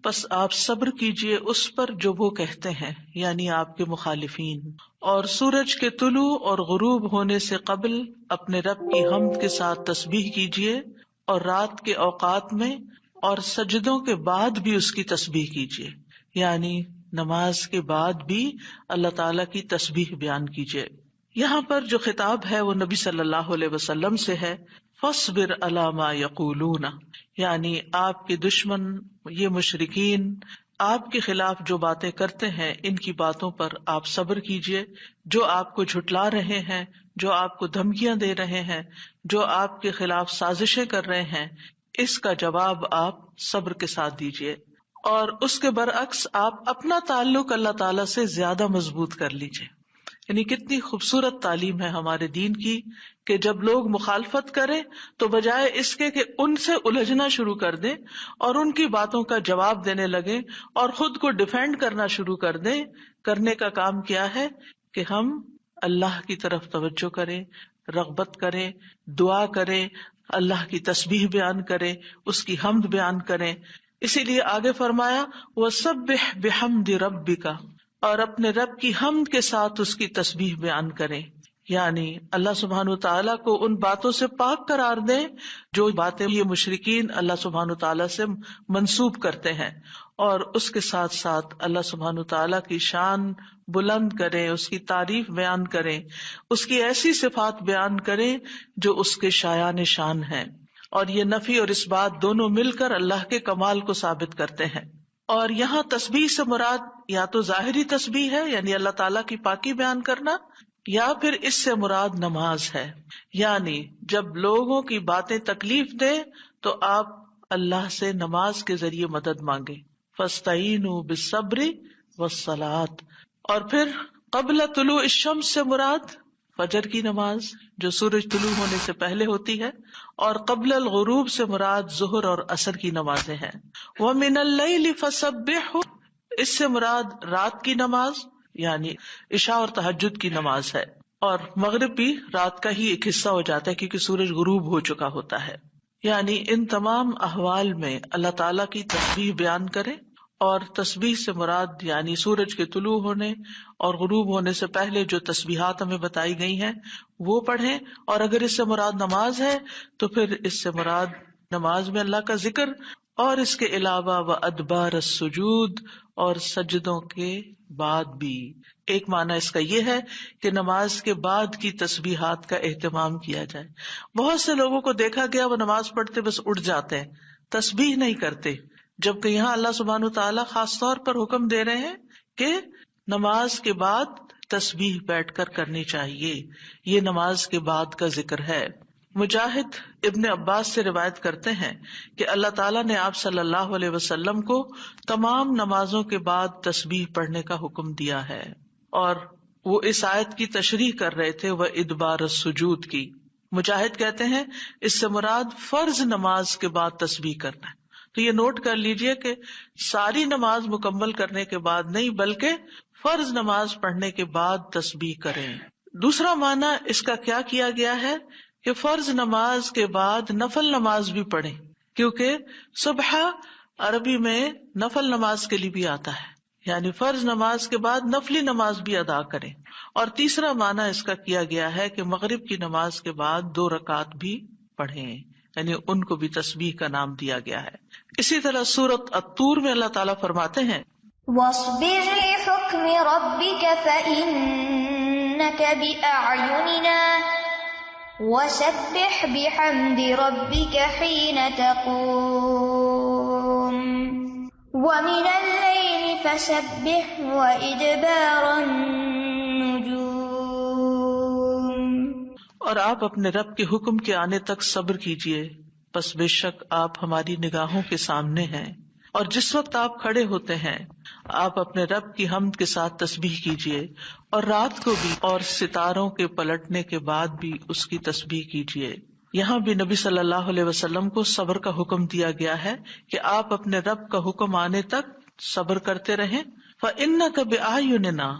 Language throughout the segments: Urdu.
پس آپ صبر کیجئے اس پر جو وہ کہتے ہیں، یعنی آپ کے مخالفین، اور سورج کے طلوع اور غروب ہونے سے قبل اپنے رب کی حمد کے ساتھ تسبیح کیجئے، اور رات کے اوقات میں اور سجدوں کے بعد بھی اس کی تسبیح کیجئے، یعنی نماز کے بعد بھی اللہ تعالی کی تسبیح بیان کیجئے۔ یہاں پر جو خطاب ہے وہ نبی صلی اللہ علیہ وسلم سے ہے، فاصبر علی ما یقولون، یعنی آپ کے دشمن یہ مشرکین آپ کے خلاف جو باتیں کرتے ہیں ان کی باتوں پر آپ صبر کیجئے، جو آپ کو جھٹلا رہے ہیں، جو آپ کو دھمکیاں دے رہے ہیں، جو آپ کے خلاف سازشیں کر رہے ہیں، اس کا جواب آپ صبر کے ساتھ دیجئے، اور اس کے برعکس آپ اپنا تعلق اللہ تعالی سے زیادہ مضبوط کر لیجئے۔ یعنی کتنی خوبصورت تعلیم ہے ہمارے دین کی کہ جب لوگ مخالفت کریں تو بجائے اس کے کہ ان سے الجھنا شروع کر دیں اور ان کی باتوں کا جواب دینے لگیں اور خود کو ڈیفینڈ کرنا شروع کر دیں، کرنے کا کام کیا ہے کہ ہم اللہ کی طرف توجہ کریں، رغبت کریں، دعا کریں، اللہ کی تسبیح بیان کریں، اس کی حمد بیان کریں۔ اسی لیے آگے فرمایا وَسَبِّحْ بِحَمْدِ رَبِّكَ، اور اپنے رب کی حمد کے ساتھ اس کی تسبیح بیان کریں، یعنی اللہ سبحانہ وتعالیٰ کو ان باتوں سے پاک قرار دیں جو باتیں یہ مشرکین اللہ سبحانہ وتعالیٰ سے منسوب کرتے ہیں، اور اس کے ساتھ ساتھ اللہ سبحانہ وتعالیٰ کی شان بلند کریں، اس کی تعریف بیان کریں، اس کی ایسی صفات بیان کریں جو اس کے شایان شان ہیں، اور یہ نفی اور اس بات دونوں مل کر اللہ کے کمال کو ثابت کرتے ہیں۔ اور یہاں تسبیح سے مراد یا تو ظاہری تسبیح ہے یعنی اللہ تعالیٰ کی پاکی بیان کرنا، یا پھر اس سے مراد نماز ہے، یعنی جب لوگوں کی باتیں تکلیف دے تو آپ اللہ سے نماز کے ذریعے مدد مانگے، فاستعینوا بالصبر والصلاۃ۔ اور پھر قبل طلوع الشمس سے مراد فجر کی نماز جو سورج طلوع ہونے سے پہلے ہوتی ہے، اور قبل الغروب سے مراد ظہر اور عصر کی نمازیں ہیں۔ وَمِنَ اللَّيْلِ فَسَبِّحْهُ، اس سے مراد رات کی نماز یعنی عشاء اور تہجد کی نماز ہے، اور مغرب بھی رات کا ہی ایک حصہ ہو جاتا ہے کیونکہ سورج غروب ہو چکا ہوتا ہے۔ یعنی ان تمام احوال میں اللہ تعالیٰ کی تسبیح بیان کریں، اور تسبیح سے مراد یعنی سورج کے طلوع ہونے اور غروب ہونے سے پہلے جو تسبیحات ہمیں بتائی گئی ہیں وہ پڑھیں، اور اگر اس سے مراد نماز ہے تو پھر اس سے مراد نماز میں اللہ کا ذکر، اور اس کے علاوہ وَأَدْبَارَ السُّجُودِ، اور سجدوں کے بعد بھی۔ ایک معنی اس کا یہ ہے کہ نماز کے بعد کی تسبیحات کا اہتمام کیا جائے۔ بہت سے لوگوں کو دیکھا گیا وہ نماز پڑھتے بس اٹھ جاتے ہیں، تسبیح نہیں کرتے، جبکہ یہاں اللہ سبحانہ وتعالیٰ خاص طور پر حکم دے رہے ہیں کہ نماز کے بعد تسبیح بیٹھ کر کرنی چاہیے، یہ نماز کے بعد کا ذکر ہے۔ مجاہد ابن عباس سے روایت کرتے ہیں کہ اللہ تعالیٰ نے آپ صلی اللہ علیہ وسلم کو تمام نمازوں کے بعد تسبیح پڑھنے کا حکم دیا ہے، اور وہ اس آیت کی تشریح کر رہے تھے وہ ادبار السجود کی۔ مجاہد کہتے ہیں اس سے مراد فرض نماز کے بعد تسبیح کرنا ہے، تو یہ نوٹ کر لیجئے کہ ساری نماز مکمل کرنے کے بعد نہیں بلکہ فرض نماز پڑھنے کے بعد تسبیح کریں۔ دوسرا معنی اس کا کیا کیا گیا ہے کہ فرض نماز کے بعد نفل نماز بھی پڑھیں، کیونکہ صبح عربی میں نفل نماز کے لیے بھی آتا ہے، یعنی فرض نماز کے بعد نفلی نماز بھی ادا کریں۔ اور تیسرا معنی اس کا کیا گیا ہے کہ مغرب کی نماز کے بعد 2 رکعت بھی پڑھیں، یعنی ان کو بھی تسبیح کا نام دیا گیا ہے۔ اسی طرح سورۃ الطور میں اللہ تعالیٰ فرماتے ہیں وَاصْبِرْ لِحُكْمِ رَبِّكَ فَإِنَّكَ بِأَعْيُنِنَا وَسَبِّحْ بِحَمْدِ رَبِّكَ حِينَ تَقُومُ وَمِنَ اللَّيْلِ فَسَبِّحْهُ وَإِدْبَارَ النُّجُومِ۔ اور آپ اپنے رب کے حکم کے آنے تک صبر کیجئے، پس بے شک آپ ہماری نگاہوں کے سامنے ہیں، اور جس وقت آپ کھڑے ہوتے ہیں آپ اپنے رب کی حمد کے ساتھ تسبیح کیجئے، اور رات کو بھی اور ستاروں کے پلٹنے کے بعد بھی اس کی تسبیح کیجئے۔ یہاں بھی نبی صلی اللہ علیہ وسلم کو صبر کا حکم دیا گیا ہے کہ آپ اپنے رب کا حکم آنے تک صبر کرتے رہیں۔ فَإِنَّكَ بِأَعْيُنِنَا،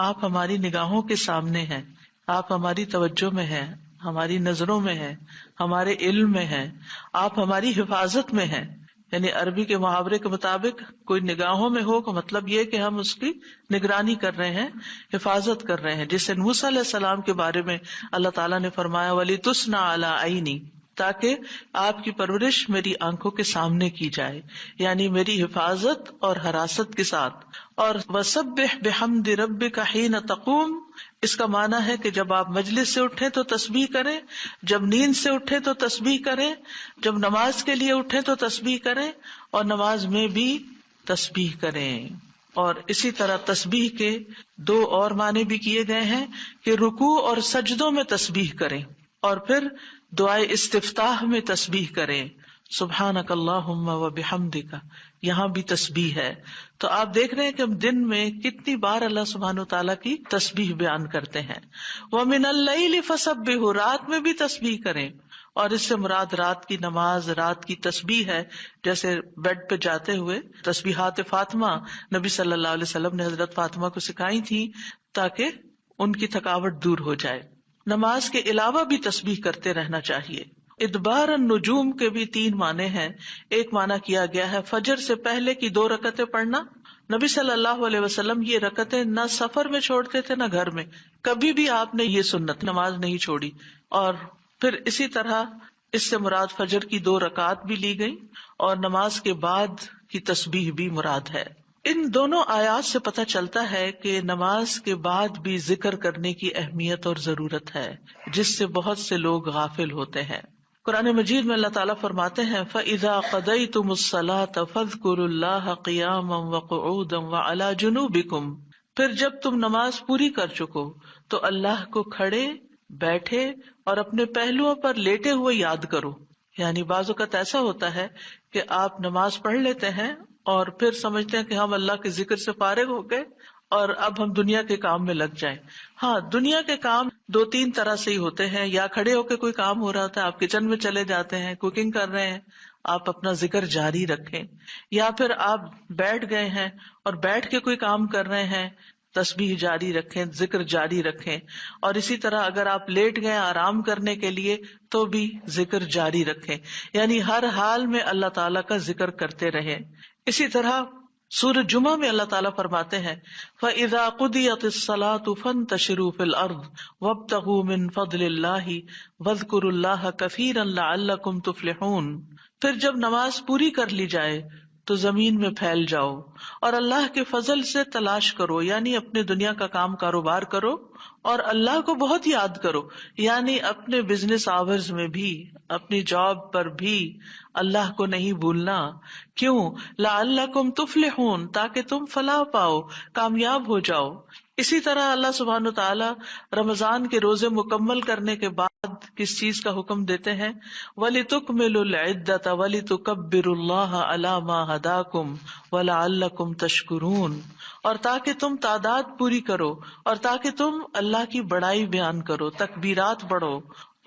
آپ ہماری نگاہوں کے سامنے ہیں، آپ ہماری توجہ میں ہیں، ہماری نظروں میں ہیں، ہمارے علم میں ہیں، آپ ہماری حفاظت میں ہیں، یعنی عربی کے محاورے کے مطابق کوئی نگاہوں میں ہو کا مطلب یہ کہ ہم اس کی نگرانی کر رہے ہیں، حفاظت کر رہے ہیں. جیسے موسیٰ علیہ السلام کے بارے میں اللہ تعالیٰ نے فرمایا وَلِتُصْنَعَ عَلَىٰ عَيْنِي، تاکہ آپ کی پرورش میری آنکھوں کے سامنے کی جائے، یعنی میری حفاظت اور حراست کے ساتھ. اور وَسَبِّحْ بِحَمْدِ رَبِّكَ حِينَ تَقُومُ، اس کا معنی ہے کہ جب آپ مجلس سے اٹھیں تو تسبیح کریں، جب نیند سے اٹھیں تو تسبیح کریں، جب نماز کے لیے اٹھیں تو تسبیح کریں، اور نماز میں بھی تسبیح کریں. اور اسی طرح تسبیح کے دو اور معنی بھی کیے گئے ہیں کہ رکوع اور سجدوں میں تسبیح کریں، اور پھر دعائے استفتاح میں تسبیح کریں، سبحانک اللہم و بحمدک، یہاں بھی تسبیح ہے. تو آپ دیکھ رہے ہیں کہ ہم دن میں کتنی بار اللہ سبحانہ و تعالیٰ کی تسبیح بیان کرتے ہیں. وَمِنَ اللَّيْلِ فَسَبِّحْ، رات میں بھی تسبیح کریں، اور اس سے مراد رات کی نماز، رات کی تسبیح ہے. جیسے بیڈ پہ جاتے ہوئے تسبیحات فاطمہ نبی صلی اللہ علیہ وسلم نے حضرت فاطمہ کو سکھائی تھی تاکہ ان کی تھکاوٹ دور ہو جائے. نماز کے علاوہ بھی تسبیح کرتے رہنا چاہیے. ادبار النجوم کے بھی 3 معنی ہیں. ایک معنی کیا گیا ہے فجر سے پہلے کی 2 رکعتیں پڑھنا. نبی صلی اللہ علیہ وسلم یہ رکعتیں نہ سفر میں چھوڑتے تھے نہ گھر میں، کبھی بھی آپ نے یہ سنت نماز نہیں چھوڑی. اور پھر اسی طرح اس سے مراد فجر کی 2 رکعات بھی لی گئی، اور نماز کے بعد کی تسبیح بھی مراد ہے. ان دونوں آیات سے پتہ چلتا ہے کہ نماز کے بعد بھی ذکر کرنے کی اہمیت اور ضرورت ہے، جس سے بہت سے لوگ غافل ہوتے ہیں. قرآن مجید میں اللہ تعالیٰ فرماتے ہیں فَإِذَا قَضَيْتُمُ الصَّلَاةَ فَاذْكُرُوا اللَّهَ قِيَامًا وَقُعُودًا وَعَلَى جُنُوبِكُمْ، پھر جب تم نماز پوری کر چکو تو اللہ کو کھڑے، بیٹھے اور اپنے پہلوؤں پر لیٹے ہوئے یاد کرو. یعنی بعض اوقات ایسا ہوتا ہے کہ آپ نماز پڑھ لیتے ہیں اور پھر سمجھتے ہیں کہ ہم اللہ کے ذکر سے فارغ ہو گئے اور اب ہم دنیا کے کام میں لگ جائیں. ہاں، دنیا کے کام 2-3 طرح سے ہی ہوتے ہیں. یا کھڑے ہو کے کوئی کام ہو رہا تھا، آپ کچن میں چلے جاتے ہیں، کوکنگ کر رہے ہیں، آپ اپنا ذکر جاری رکھیں. یا پھر آپ بیٹھ گئے ہیں اور بیٹھ کے کوئی کام کر رہے ہیں، تسبیح جاری رکھیں، ذکر جاری رکھیں. اور اسی طرح اگر آپ لیٹ گئے آرام کرنے کے لیے تو بھی ذکر جاری رکھیں. یعنی ہر حال میں اللہ تعالیٰ کا ذکر کرتے رہیں. اسی طرح سورہ جمعہ میں اللہ تعالیٰ فرماتے ہیں فَإِذَا قُضِيَتِ الصَّلَاةُ فَانتَشِرُوا فِي الْأَرْضِ وَابْتَغُوا مِن فَضْلِ اللَّهِ وَاذْكُرُوا اللَّهَ كَثِيرًا لَعَلَّكُمْ تُفْلِحُونَ. پھر جب نماز پوری کر لی جائے تو زمین میں پھیل جاؤ اور اللہ کے فضل سے تلاش کرو، یعنی اپنے دنیا کا کام کاروبار کرو اور اللہ کو بہت یاد کرو. یعنی اپنے بزنس آورز میں بھی، اپنی جاب پر بھی اللہ کو نہیں بھولنا. کیوں؟ لعلکم تفلحون، تاکہ تم فلاح پاؤ، کامیاب ہو جاؤ. اسی طرح اللہ سبحانہ تعالیٰ رمضان کے روزے مکمل کرنے کے بعد کس چیز کا حکم دیتے ہیں؟ وَلِتُكْمِلُوا الْعِدَّةَ وَلِتُكَبِّرُوا اللَّهَ عَلَىٰ مَا هَدَاكُمْ وَلَعَلَّكُمْ تَشْكُرُونَ. اور تاکہ تم تعداد پوری کرو، اور تاکہ تم اللہ کی بڑائی بیان کرو، تکبیرات پڑھو،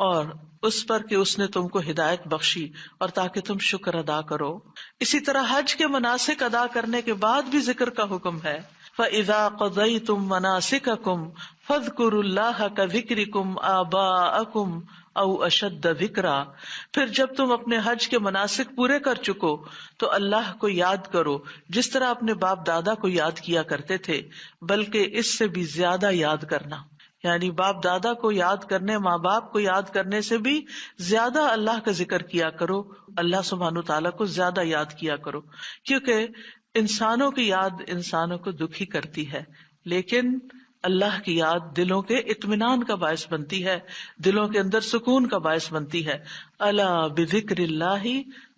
اور اس پر کہ اس نے تم کو ہدایت بخشی، اور تاکہ تم شکر ادا کرو. اسی طرح حج کے مناسک ادا کرنے کے بعد بھی ذکر کا حکم ہے. فَإِذَا قَضَيْتُم مَّنَاسِكَكُمْ فَاذْكُرُوا اللَّهَ كَذِكْرِكُمْ آبَاءَكُمْ أَوْ أَشَدَّ ذِكْرًا. پھر جب تم اپنے حج کے مناسک پورے کر چکو تو اللہ کو یاد کرو جس طرح اپنے باپ دادا کو یاد کیا کرتے تھے، بلکہ اس سے بھی زیادہ یاد کرنا. یعنی باپ دادا کو یاد کرنے، ماں باپ کو یاد کرنے سے بھی زیادہ اللہ کا ذکر کیا کرو، اللہ سبحانہ تعالیٰ کو زیادہ یاد کیا کرو. کیونکہ انسانوں کی یاد انسانوں کو دکھی کرتی ہے، لیکن اللہ کی یاد دلوں کے اطمینان کا باعث بنتی ہے، دلوں کے اندر سکون کا باعث بنتی ہے. الا بذکر اللہ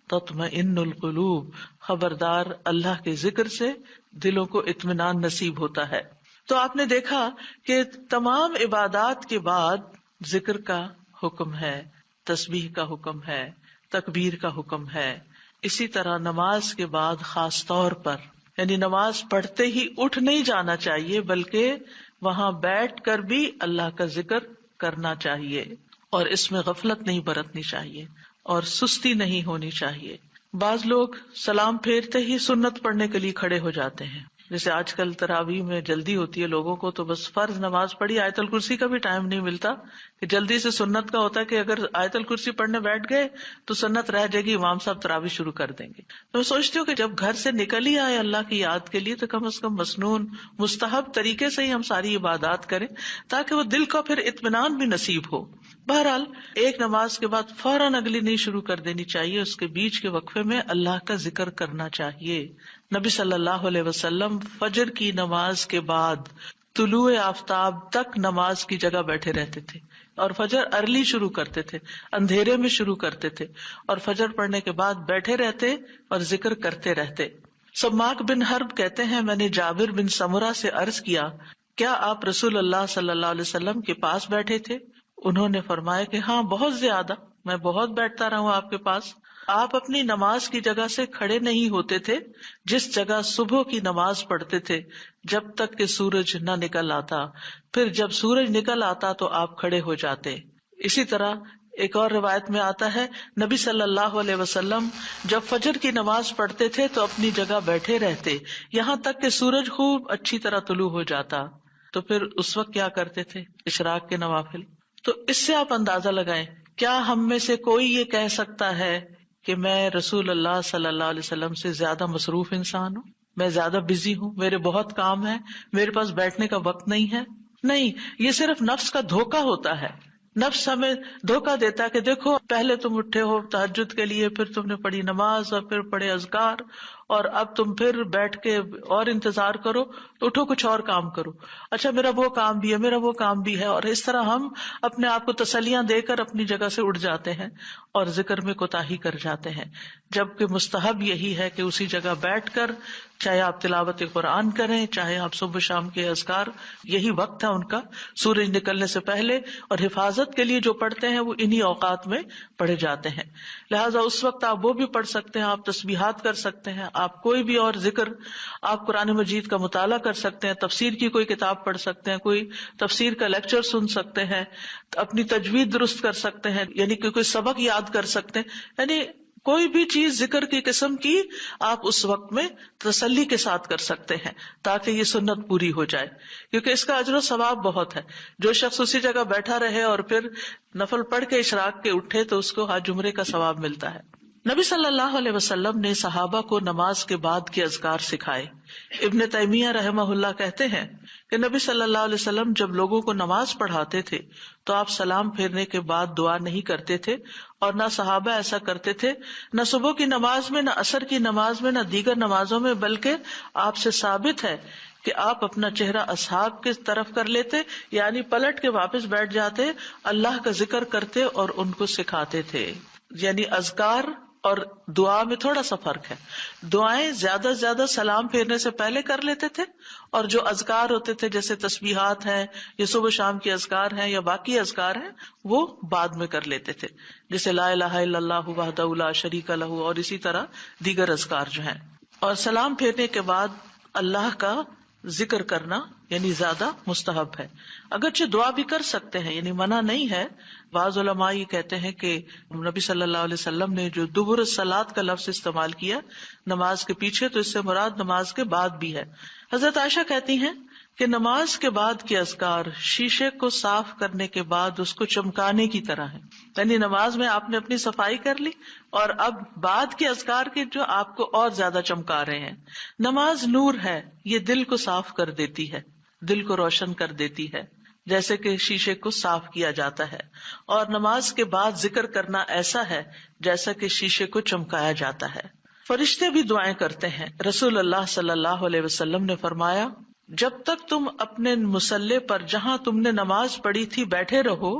تطمئن القلوب، خبردار اللہ کے ذکر سے دلوں کو اطمینان نصیب ہوتا ہے. تو آپ نے دیکھا کہ تمام عبادات کے بعد ذکر کا حکم ہے، تسبیح کا حکم ہے، تکبیر کا حکم ہے. اسی طرح نماز کے بعد خاص طور پر، یعنی نماز پڑھتے ہی اٹھ نہیں جانا چاہیے، بلکہ وہاں بیٹھ کر بھی اللہ کا ذکر کرنا چاہیے، اور اس میں غفلت نہیں برتنی چاہیے اور سستی نہیں ہونی چاہیے. بعض لوگ سلام پھیرتے ہی سنت پڑھنے کے لیے کھڑے ہو جاتے ہیں، جیسے آج کل تراویح میں جلدی ہوتی ہے لوگوں کو، تو بس فرض نماز پڑھی، آیت الکرسی کا بھی ٹائم نہیں ملتا کہ جلدی سے. سنت کا ہوتا ہے کہ اگر آیت الکرسی پڑھنے بیٹھ گئے تو سنت رہ جائے گی، امام صاحب تراویح شروع کر دیں گے. تو میں سوچتی ہوں کہ جب گھر سے نکل ہی آئے اللہ کی یاد کے لیے، تو کم از کم مسنون مستحب طریقے سے ہی ہم ساری عبادات کریں تاکہ وہ دل کو پھر اطمینان بھی نصیب ہو. بہرحال ایک نماز کے بعد فوراً اگلی نہیں شروع کر دینی چاہیے، اس کے بیچ کے وقفے میں اللہ کا ذکر کرنا چاہیے. نبی صلی اللہ علیہ وسلم فجر کی نماز کے بعد طلوع آفتاب تک نماز کی جگہ بیٹھے رہتے تھے، اور فجر ارلی شروع کرتے تھے، اندھیرے میں شروع کرتے تھے، اور فجر پڑھنے کے بعد بیٹھے رہتے اور ذکر کرتے رہتے. سماک بن حرب کہتے ہیں، میں نے جابر بن سمرہ سے عرض کیا، کیا آپ رسول اللہ صلی اللہ علیہ وسلم کے پاس بیٹھے تھے؟ انہوں نے فرمایا کہ ہاں، بہت زیادہ، میں بہت بیٹھتا رہا ہوں آپ کے پاس. آپ اپنی نماز کی جگہ سے کھڑے نہیں ہوتے تھے جس جگہ صبح کی نماز پڑھتے تھے جب تک کہ سورج نہ نکل آتا، پھر جب سورج نکل آتا تو آپ کھڑے ہو جاتے. اسی طرح ایک اور روایت میں آتا ہے، نبی صلی اللہ علیہ وسلم جب فجر کی نماز پڑھتے تھے تو اپنی جگہ بیٹھے رہتے یہاں تک کہ سورج خوب اچھی طرح طلوع ہو جاتا. تو پھر اس وقت کیا کرتے تھے؟ اشراق کے نوافل. تو اس سے آپ اندازہ لگائیں، کیا ہم میں سے کوئی یہ کہہ سکتا ہے کہ میں رسول اللہ صلی اللہ علیہ وسلم سے زیادہ مصروف انسان ہوں، میں زیادہ بزی ہوں، میرے بہت کام ہے، میرے پاس بیٹھنے کا وقت نہیں ہے؟ نہیں، یہ صرف نفس کا دھوکہ ہوتا ہے. نفس ہمیں دھوکہ دیتا ہے کہ دیکھو، پہلے تم اٹھے ہو تہجد کے لیے، پھر تم نے پڑھی نماز اور پھر پڑھے اذکار، اور اب تم پھر بیٹھ کے اور انتظار کرو، اٹھو کچھ اور کام کرو. اچھا میرا وہ کام بھی ہے، میرا وہ کام بھی ہے. اور اس طرح ہم اپنے آپ کو تسلیاں دے کر اپنی جگہ سے اٹھ جاتے ہیں اور ذکر میں کوتاہی کر جاتے ہیں، جبکہ مستحب یہی ہے کہ اسی جگہ بیٹھ کر چاہے آپ تلاوت قرآن کریں، چاہے آپ صبح شام کے اذکار، یہی وقت ہے ان کا سورج نکلنے سے پہلے، اور حفاظت کے لیے جو پڑھتے ہیں وہ انہی اوقات میں پڑھے جاتے ہیں. لہٰذا اس وقت آپ وہ بھی پڑھ سکتے ہیں، آپ تسبیحات کر سکتے ہیں، آپ کوئی بھی اور ذکر، آپ قرآن مجید کا مطالعہ کر سکتے ہیں، تفسیر کی کوئی کتاب پڑھ سکتے ہیں، کوئی تفسیر کا لیکچر سن سکتے ہیں، اپنی تجوید درست کر سکتے ہیں، یعنی کہ کوئی سبق یاد کر سکتے ہیں. یعنی کوئی بھی چیز ذکر کی قسم کی آپ اس وقت میں تسلی کے ساتھ کر سکتے ہیں تاکہ یہ سنت پوری ہو جائے، کیونکہ اس کا اجر و ثواب بہت ہے. جو شخص اسی جگہ بیٹھا رہے اور پھر نفل پڑھ کے اشراق کے اٹھے تو اس کو حج عمرے کا ثواب ملتا ہے. نبی صلی اللہ علیہ وسلم نے صحابہ کو نماز کے بعد کے اذکار سکھائے. ابن تیمیہ رحمہ اللہ کہتے ہیں کہ نبی صلی اللہ علیہ وسلم جب لوگوں کو نماز پڑھاتے تھے تو آپ سلام پھیرنے کے بعد دعا نہیں کرتے تھے، اور نہ صحابہ ایسا کرتے تھے، نہ صبح کی نماز میں، نہ عصر کی نماز میں، نہ دیگر نمازوں میں، بلکہ آپ سے ثابت ہے کہ آپ اپنا چہرہ اصحاب کی طرف کر لیتے، یعنی پلٹ کے واپس بیٹھ جاتے، اللہ کا ذکر کرتے اور ان کو سکھاتے تھے. یعنی اذکار اور دعا میں تھوڑا سا فرق ہے. دعائیں زیادہ سے زیادہ سلام پھیرنے سے پہلے کر لیتے تھے، اور جو اذکار ہوتے تھے جیسے تسبیحات ہیں یا صبح شام کے اذکار ہیں یا باقی اذکار ہیں وہ بعد میں کر لیتے تھے، جیسے لا الہ الا اللہ وحدہ لا شریک لہ، اور اسی طرح دیگر اذکار جو ہیں. اور سلام پھیرنے کے بعد اللہ کا ذکر کرنا یعنی زیادہ مستحب ہے. اگرچہ دعا بھی کر سکتے ہیں، یعنی منع نہیں ہے. بعض علماء یہ کہتے ہیں کہ نبی صلی اللہ علیہ وسلم نے جو دبر الصلاۃ کا لفظ استعمال کیا نماز کے پیچھے، تو اس سے مراد نماز کے بعد بھی ہے. حضرت عائشہ کہتی ہیں کہ نماز کے بعد کے اذکار شیشے کو صاف کرنے کے بعد اس کو چمکانے کی طرح ہے. یعنی نماز میں آپ نے اپنی صفائی کر لی اور اب بعد کے اذکار کے جو آپ کو اور زیادہ چمکا رہے ہیں. نماز نور ہے، یہ دل کو صاف کر دیتی ہے، دل کو روشن کر دیتی ہے، جیسے کہ شیشے کو صاف کیا جاتا ہے. اور نماز کے بعد ذکر کرنا ایسا ہے جیسا کہ شیشے کو چمکایا جاتا ہے. فرشتے بھی دعائیں کرتے ہیں. رسول اللہ صلی اللہ علیہ وسلم نے فرمایا، جب تک تم اپنے مصلے پر جہاں تم نے نماز پڑھی تھی بیٹھے رہو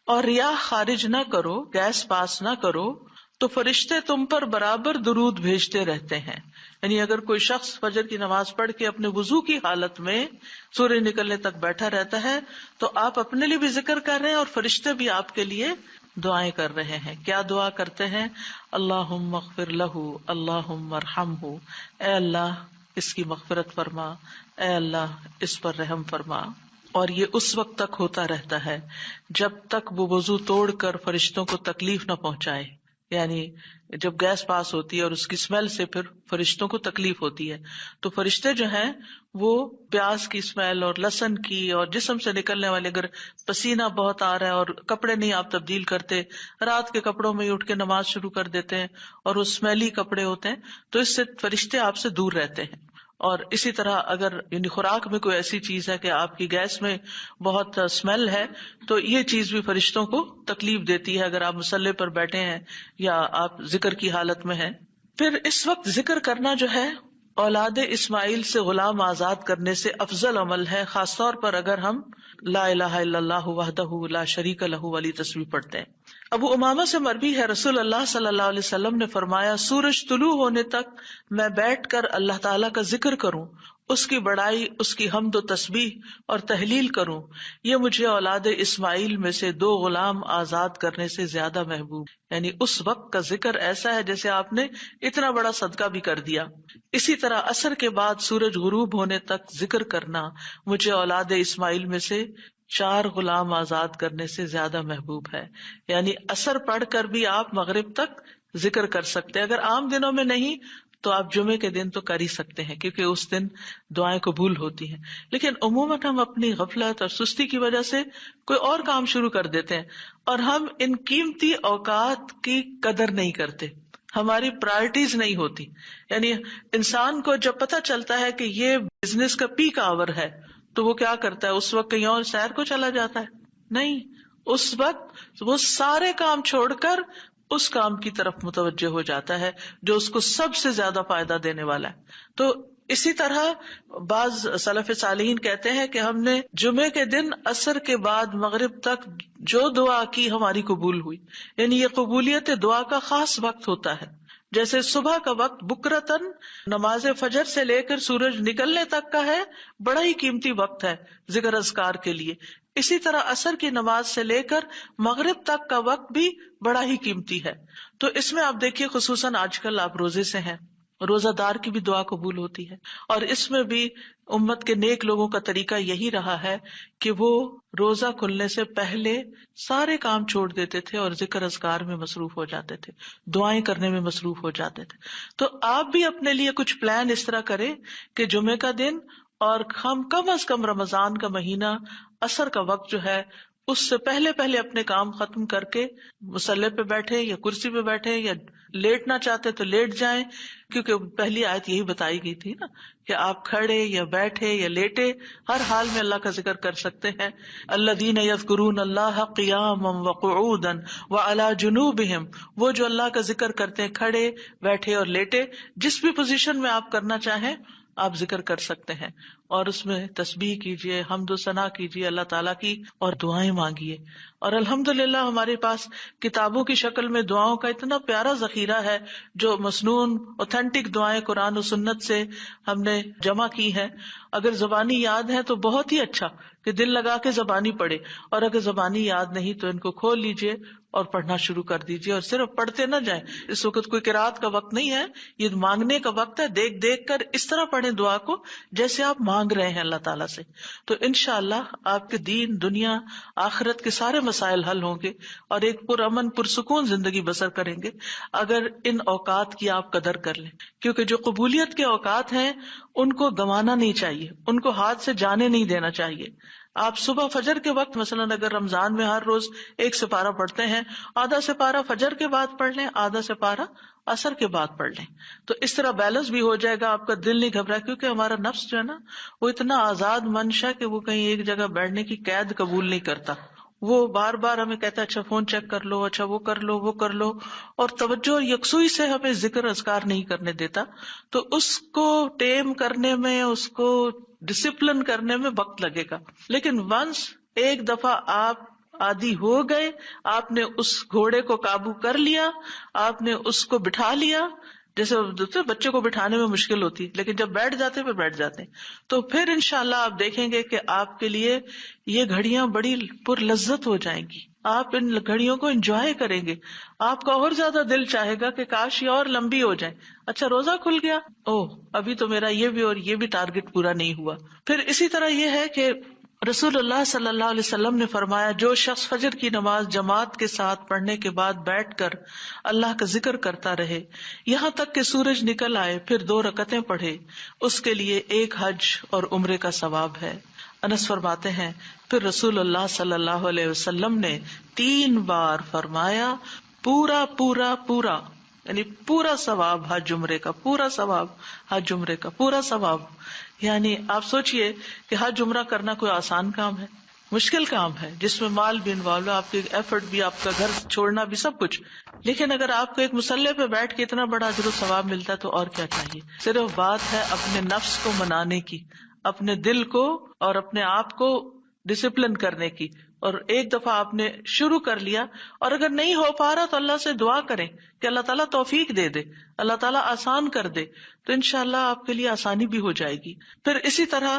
اور ریاح خارج نہ کرو، گیس پاس نہ کرو، تو فرشتے تم پر برابر درود بھیجتے رہتے ہیں. یعنی اگر کوئی شخص فجر کی نماز پڑھ کے اپنے وضو کی حالت میں سورج نکلنے تک بیٹھا رہتا ہے تو آپ اپنے لیے بھی ذکر کر رہے ہیں اور فرشتے بھی آپ کے لیے دعائیں کر رہے ہیں. کیا دعا کرتے ہیں؟ اللہم اغفر لہ، اللہم ارحمہ، اے اللہ اس کی مغفرت فرما، اے اللہ اس پر رحم فرما. اور یہ اس وقت تک ہوتا رہتا ہے جب تک وہ وضو توڑ کر فرشتوں کو تکلیف نہ پہنچائے. یعنی جب گیس پاس ہوتی ہے اور اس کی اسمیل سے پھر فرشتوں کو تکلیف ہوتی ہے، تو فرشتے جو ہیں وہ پیاز کی اسمیل اور لہسن کی اور جسم سے نکلنے والے، اگر پسینہ بہت آ رہا ہے اور کپڑے نہیں آپ تبدیل کرتے، رات کے کپڑوں میں ہی اٹھ کے نماز شروع کر دیتے ہیں اور وہ اسمیلی کپڑے ہوتے ہیں، تو اس سے فرشتے آپ سے دور رہتے ہیں. اور اسی طرح اگر یعنی خوراک میں کوئی ایسی چیز ہے کہ آپ کی گیس میں بہت اسمیل ہے، تو یہ چیز بھی فرشتوں کو تکلیف دیتی ہے اگر آپ مصلی پر بیٹھے ہیں یا آپ ذکر کی حالت میں ہیں. پھر اس وقت ذکر کرنا جو ہے اولاد اسماعیل سے غلام آزاد کرنے سے افضل عمل ہے، خاص طور پر اگر ہم لا الہ الا اللہ وحدہ لا شریک لہ والی تسبیح پڑھتے ہیں. ابو امامہ سے مروی ہے، رسول اللہ صلی اللہ علیہ وسلم نے فرمایا، سورج طلوع ہونے تک میں بیٹھ کر اللہ تعالیٰ کا ذکر کروں، اس کی بڑائی، اس کی حمد و تسبیح اور تحلیل کروں، یہ مجھے اولاد اسماعیل میں سے 2 غلام آزاد کرنے سے زیادہ محبوب. یعنی اس وقت کا ذکر ایسا ہے جیسے آپ نے اتنا بڑا صدقہ بھی کر دیا. اسی طرح عصر کے بعد سورج غروب ہونے تک ذکر کرنا مجھے اولاد اسماعیل میں سے 4 غلام آزاد کرنے سے زیادہ محبوب ہے. یعنی عصر پڑھ کر بھی آپ مغرب تک ذکر کر سکتے ہیں. اگر عام دنوں میں نہیں تو آپ جمعے کے دن تو کر ہی سکتے ہیں، کیونکہ اس دن دعائیں قبول ہوتی ہیں. لیکن عموماً ہم اپنی غفلت اور سستی کی وجہ سے کوئی اور کام شروع کر دیتے ہیں اور ہم ان قیمتی اوقات کی قدر نہیں کرتے، ہماری پرائرٹیز نہیں ہوتی. یعنی انسان کو جب پتہ چلتا ہے کہ یہ بزنس کا پیک آور ہے تو وہ کیا کرتا ہے، اس وقت کہیں اور سیر کو چلا جاتا ہے؟ نہیں، اس وقت وہ سارے کام چھوڑ کر اس کام کی طرف متوجہ ہو جاتا ہے جو اس کو سب سے زیادہ فائدہ دینے والا ہے. تو اسی طرح بعض سلف صالحین کہتے ہیں کہ ہم نے جمعے کے دن عصر کے بعد مغرب تک جو دعا کی ہماری قبول ہوئی. یعنی یہ قبولیت دعا کا خاص وقت ہوتا ہے. جیسے صبح کا وقت بکرتن نماز فجر سے لے کر سورج نکلنے تک کا ہے، بڑا ہی قیمتی وقت ہے ذکر اذکار کے لیے. اسی طرح عصر کی نماز سے لے کر مغرب تک کا وقت بھی بڑا ہی قیمتی ہے. تو اس میں آپ دیکھیے خصوصاً آج کل آپ روزے سے ہیں، روزہ دار کی بھی دعا قبول ہوتی ہے. اور اس میں بھی امت کے نیک لوگوں کا طریقہ یہی رہا ہے کہ وہ روزہ کھلنے سے پہلے سارے کام چھوڑ دیتے تھے اور ذکر اذکار میں مصروف ہو جاتے تھے، دعائیں کرنے میں مصروف ہو جاتے تھے. تو آپ بھی اپنے لیے کچھ پلان اس طرح کریں کہ جمعے کا دن اور ہم کم از کم رمضان کا مہینہ عصر کا وقت جو ہے اس سے پہلے اپنے کام ختم کر کے مصلی پہ بیٹھے یا کرسی پہ بیٹھے یا لیٹنا چاہتے تو لیٹ جائیں، کیونکہ پہلی آیت یہی بتائی گئی تھی نا کہ آپ کھڑے یا بیٹھے یا لیٹے ہر حال میں اللہ کا ذکر کر سکتے ہیں. الذین یذکرون اللہ قیاما وقعودا وعلی جنوبہم، وہ جو اللہ کا ذکر کرتے ہیں کھڑے، بیٹھے اور لیٹے، جس بھی پوزیشن میں آپ کرنا چاہیں آپ ذکر کر سکتے ہیں. اور اس میں تسبیح کیجیے، حمد و ثنا کیجیے اللہ تعالیٰ کی اور دعائیں مانگیے. اور الحمدللہ ہمارے پاس کتابوں کی شکل میں دعاؤں کا اتنا پیارا ذخیرہ ہے جو مسنون اوتھینٹک دعائیں قرآن و سنت سے ہم نے جمع کی ہیں. اگر زبانی یاد ہے تو بہت ہی اچھا کہ دل لگا کے زبانی پڑھے، اور اگر زبانی یاد نہیں تو ان کو کھول لیجیے اور پڑھنا شروع کر دیجیے. اور صرف پڑھتے نہ جائیں، اس وقت کوئی قرات کا وقت نہیں ہے، یہ مانگنے کا وقت ہے. دیکھ دیکھ کر اس طرح پڑھیں دعا کو جیسے آپ مانگ رہے ہیں اللہ تعالیٰ سے. تو انشاءاللہ آپ کے دین، دنیا، آخرت کے سارے مسائل حل ہوں گے اور ایک پرامن پرسکون زندگی بسر کریں گے اگر ان اوقات کی آپ قدر کر لیں. کیونکہ جو قبولیت کے اوقات ہیں ان کو گنوانا نہیں چاہیے، ان کو ہاتھ سے جانے نہیں دینا چاہیے. آپ صبح فجر کے وقت مثلا اگر رمضان میں ہر روز 1 سپارہ پڑھتے ہیں، آدھا سپارہ فجر کے بعد پڑھ لیں، آدھا سپارہ عصر کے بعد پڑھ لیں. تو اس طرح بیلنس بھی ہو جائے گا، آپ کا دل نہیں گھبرا. کیونکہ ہمارا نفس جو ہے نا وہ اتنا آزاد منشا کہ وہ کہیں ایک جگہ بیٹھنے کی قید قبول نہیں کرتا. وہ بار بار ہمیں کہتا ہے اچھا فون چیک کر لو، اچھا وہ کر لو، وہ کر لو، اور توجہ اور یکسوئی سے ہمیں ذکر اذکار نہیں کرنے دیتا. تو اس کو ٹیم کرنے میں، اس کو ڈسپلن کرنے میں وقت لگے گا. لیکن ونس ایک دفعہ آپ عادی ہو گئے، آپ نے اس گھوڑے کو قابو کر لیا، آپ نے اس کو بٹھا لیا. جیسے بچے کو بٹھانے میں مشکل ہوتی ہے لیکن جب بیٹھ جاتے پھر بیٹھ جاتے ہیں. تو پھر انشاءاللہ آپ دیکھیں گے کہ آپ کے لیے یہ گھڑیاں بڑی پر لذت ہو جائیں گی. آپ ان گھڑیوں کو انجوائے کریں گے. آپ کا اور زیادہ دل چاہے گا کہ کاش یہ اور لمبی ہو جائے. اچھا روزہ کھل گیا، ابھی تو میرا یہ بھی اور یہ بھی ٹارگٹ پورا نہیں ہوا. پھر اسی طرح یہ ہے کہ رسول اللہ صلی اللہ علیہ وسلم نے فرمایا، جو شخص فجر کی نماز جماعت کے ساتھ پڑھنے کے بعد بیٹھ کر اللہ کا ذکر کرتا رہے یہاں تک کہ سورج نکل آئے، پھر 2 رکعتیں پڑھے، اس کے لیے 1 حج اور عمرے کا ثواب ہے۔ انس فرماتے ہیں، پھر رسول اللہ صلی اللہ علیہ وسلم نے 3 بار فرمایا، پورا پورا پورا، یعنی پورا ثواب حج عمرے کا، پورا ثواب حج عمرے کا، پورا ثواب۔ یعنی آپ سوچئے کہ حج عمرہ کرنا کوئی آسان کام ہے؟ مشکل کام ہے، جس میں مال بھی انوالو ہے، آپ کی ایفرٹ بھی، آپ کا گھر چھوڑنا بھی، سب کچھ۔ لیکن اگر آپ کو ایک مصلی پہ بیٹھ کے اتنا بڑا اجر و ثواب ملتا ہے تو اور کیا چاہیے۔ صرف بات ہے اپنے نفس کو منانے کی، اپنے دل کو اور اپنے آپ کو ڈسپلن کرنے کی، اور ایک دفعہ آپ نے شروع کر لیا اور اگر نہیں ہو پا رہا تو اللہ سے دعا کریں کہ اللہ تعالیٰ توفیق دے دے، اللہ تعالیٰ آسان کر دے، تو انشاءاللہ آپ کے لیے آسانی بھی ہو جائے گی۔ پھر اسی طرح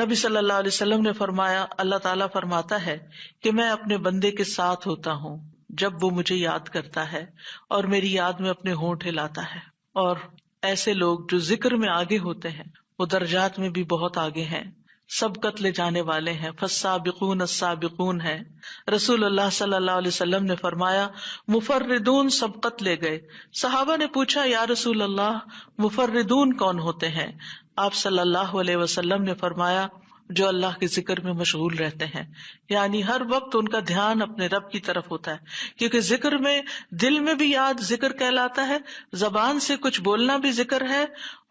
نبی صلی اللہ علیہ وسلم نے فرمایا، اللہ تعالیٰ فرماتا ہے کہ میں اپنے بندے کے ساتھ ہوتا ہوں جب وہ مجھے یاد کرتا ہے اور میری یاد میں اپنے ہونٹ ہلاتا ہے۔ اور ایسے لوگ جو ذکر میں آگے ہوتے ہیں وہ درجات میں بھی بہت آگے ہیں، سبقت لے جانے والے ہیں، فالسابقون السابقون ہیں۔ رسول اللہ صلی اللہ علیہ وسلم نے فرمایا، مفردون سبقت لے گئے۔ صحابہ نے پوچھا، یا رسول اللہ مفردون کون ہوتے ہیں؟ آپ صلی اللہ علیہ وسلم نے فرمایا، جو اللہ کے ذکر میں مشغول رہتے ہیں، یعنی ہر وقت ان کا دھیان اپنے رب کی طرف ہوتا ہے، کیونکہ ذکر میں دل میں بھی یاد ذکر کہلاتا ہے، زبان سے کچھ بولنا بھی ذکر ہے،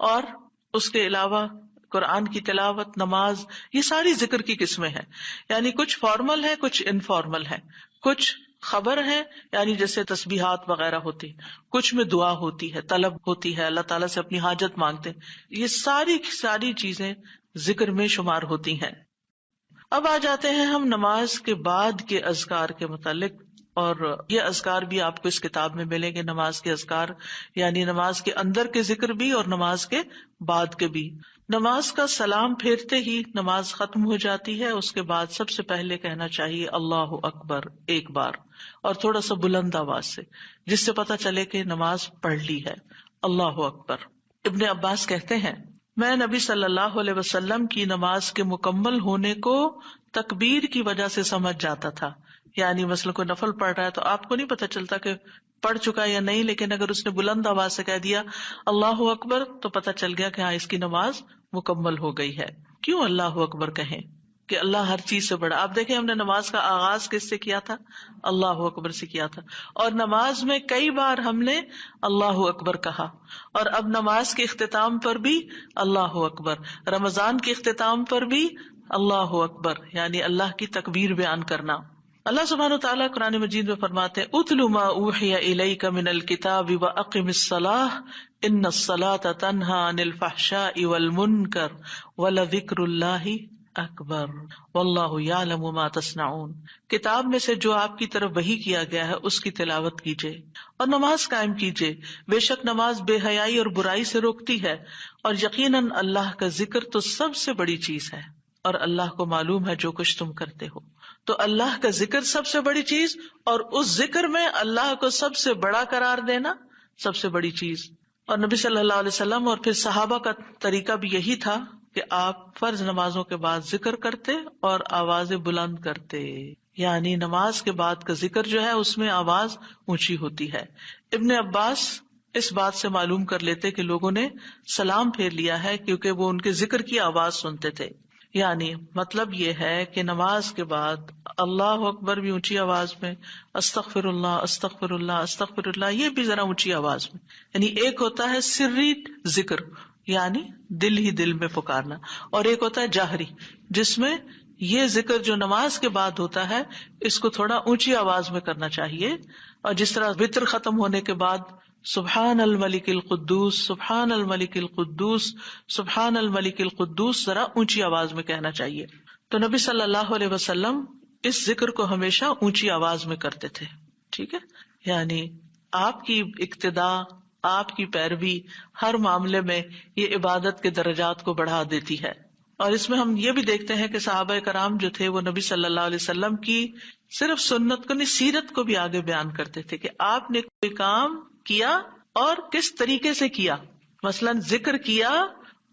اور اس کے علاوہ قرآن کی تلاوت، نماز، یہ ساری ذکر کی قسمیں ہیں۔ یعنی کچھ فارمل ہے، کچھ انفارمل ہے، کچھ خبر ہے یعنی جیسے تسبیحات وغیرہ ہوتی، کچھ میں دعا ہوتی ہے، طلب ہوتی ہے، اللہ تعالیٰ سے اپنی حاجت مانگتے ہیں، یہ ساری چیزیں ذکر میں شمار ہوتی ہیں۔ اب آ جاتے ہیں ہم نماز کے بعد کے اذکار کے متعلق، اور یہ اذکار بھی آپ کو اس کتاب میں ملیں گے، نماز کے اذکار، یعنی نماز کے اندر کے ذکر بھی اور نماز کے بعد کے بھی۔ نماز کا سلام پھیرتے ہی نماز ختم ہو جاتی ہے، اس کے بعد سب سے پہلے کہنا چاہیے اللہ اکبر 1 بار، اور تھوڑا سا بلند آواز سے، جس سے پتہ چلے کہ نماز پڑھ لی ہے، اللہ اکبر۔ ابن عباس کہتے ہیں، میں نبی صلی اللہ علیہ وسلم کی نماز کے مکمل ہونے کو تکبیر کی وجہ سے سمجھ جاتا تھا۔ یعنی مثلا کوئی نفل پڑھ رہا ہے تو آپ کو نہیں پتہ چلتا کہ پڑھ چکا یا نہیں، لیکن اگر اس نے بلند آواز سے کہہ دیا اللہ اکبر تو پتہ چل گیا کہ ہاں اس کی نماز مکمل ہو گئی ہے۔ کیوں اللہ اکبر کہیں؟ کہ اللہ ہر چیز سے بڑا۔ آپ دیکھیں، ہم نے نماز کا آغاز کس سے کیا تھا؟ اللہ اکبر سے کیا تھا، اور نماز میں کئی بار ہم نے اللہ اکبر کہا، اور اب نماز کے اختتام پر بھی اللہ اکبر، رمضان کے اختتام پر بھی اللہ اکبر، یعنی اللہ کی تکبیر بیان کرنا۔ اللہ سبحانہ وتعالیٰ قرآن مجید میں فرماتے ہیں، اتل ما اوحی الیک من الکتاب واقم الصلاۃ ان الصلاۃ تنہی عن الفحشاء والمنکر ولذکر اللہ اکبر واللہ یعلم ما تصنعون۔ کتاب میں سے جو آپ کی طرف وحی کیا گیا ہے اس کی تلاوت کیجیے اور نماز قائم کیجیے، بے شک نماز بے حیائی اور برائی سے روکتی ہے، اور یقیناً اللہ کا ذکر تو سب سے بڑی چیز ہے، اور اللہ کو معلوم ہے جو کچھ تم کرتے ہو۔ تو اللہ کا ذکر سب سے بڑی چیز، اور اس ذکر میں اللہ کو سب سے بڑا قرار دینا سب سے بڑی چیز۔ اور نبی صلی اللہ علیہ وسلم اور پھر صحابہ کا طریقہ بھی یہی تھا کہ آپ فرض نمازوں کے بعد ذکر کرتے اور آوازیں بلند کرتے، یعنی نماز کے بعد کا ذکر جو ہے اس میں آواز اونچی ہوتی ہے۔ ابن عباس اس بات سے معلوم کر لیتے کہ لوگوں نے سلام پھیر لیا ہے کیونکہ وہ ان کے ذکر کی آواز سنتے تھے۔ یعنی مطلب یہ ہے کہ نماز کے بعد اللہ اکبر بھی اونچی آواز میں، استغفر اللہ استغفر اللہ استغفر اللہ یہ بھی ذرا اونچی آواز میں، یعنی ایک ہوتا ہے سری ذکر یعنی دل ہی دل میں پکارنا، اور ایک ہوتا ہے جاہری جس میں یہ ذکر جو نماز کے بعد ہوتا ہے اس کو تھوڑا اونچی آواز میں کرنا چاہیے، اور جس طرح وتر ختم ہونے کے بعد سبحان الملک القدوس سبحان الملک القدوس سبحان الملک القدوس ذرا اونچی آواز میں کہنا چاہیے۔ تو نبی صلی اللہ علیہ وسلم اس ذکر کو ہمیشہ اونچی آواز میں کرتے تھے، ٹھیک ہے، یعنی آپ کی اقتداء، آپ کی پیروی ہر معاملے میں یہ عبادت کے درجات کو بڑھا دیتی ہے۔ اور اس میں ہم یہ بھی دیکھتے ہیں کہ صحابہ کرام جو تھے وہ نبی صلی اللہ علیہ وسلم کی صرف سنت کو نہیں، سیرت کو بھی آگے بیان کرتے تھے کہ آپ نے کوئی کام کیا اور کس طریقے سے کیا، مثلا ذکر کیا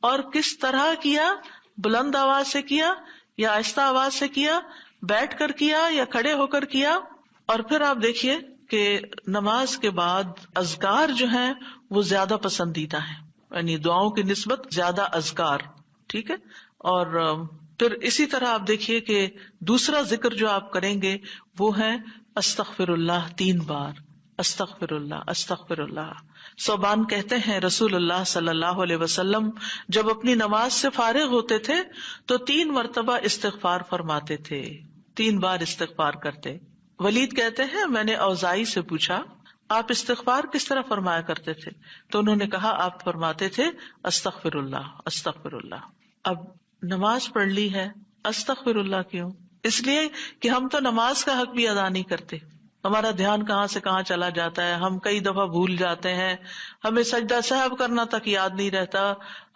اور کس طرح کیا، بلند آواز سے کیا یا آہستہ آواز سے کیا، بیٹھ کر کیا یا کھڑے ہو کر کیا. اور پھر آپ دیکھیے کہ نماز کے بعد اذکار جو ہیں وہ زیادہ پسندیدہ ہیں، یعنی دعاؤں کی نسبت زیادہ اذکار. ٹھیک ہے. اور پھر اسی طرح آپ دیکھیے کہ دوسرا ذکر جو آپ کریں گے وہ ہے استغفر اللہ 3 بار. استغفر اللہ استغفر اللہ. ثوبان کہتے ہیں رسول اللہ صلی اللہ علیہ وسلم جب اپنی نماز سے فارغ ہوتے تھے تو 3 مرتبہ استغفار فرماتے تھے، 3 بار استغفار کرتے. ولید کہتے ہیں میں نے اوزائی سے پوچھا آپ استغفار کس طرح فرمایا کرتے تھے؟ تو انہوں نے کہا آپ فرماتے تھے استغفر اللہ استغفر اللہ. اب نماز پڑھ لی ہے، استغفر اللہ کیوں؟ اس لیے کہ ہم تو نماز کا حق بھی ادا نہیں کرتے. ہمارا دھیان کہاں سے کہاں چلا جاتا ہے، ہم کئی دفعہ بھول جاتے ہیں، ہمیں سجدہ سہو کرنا تک یاد نہیں رہتا،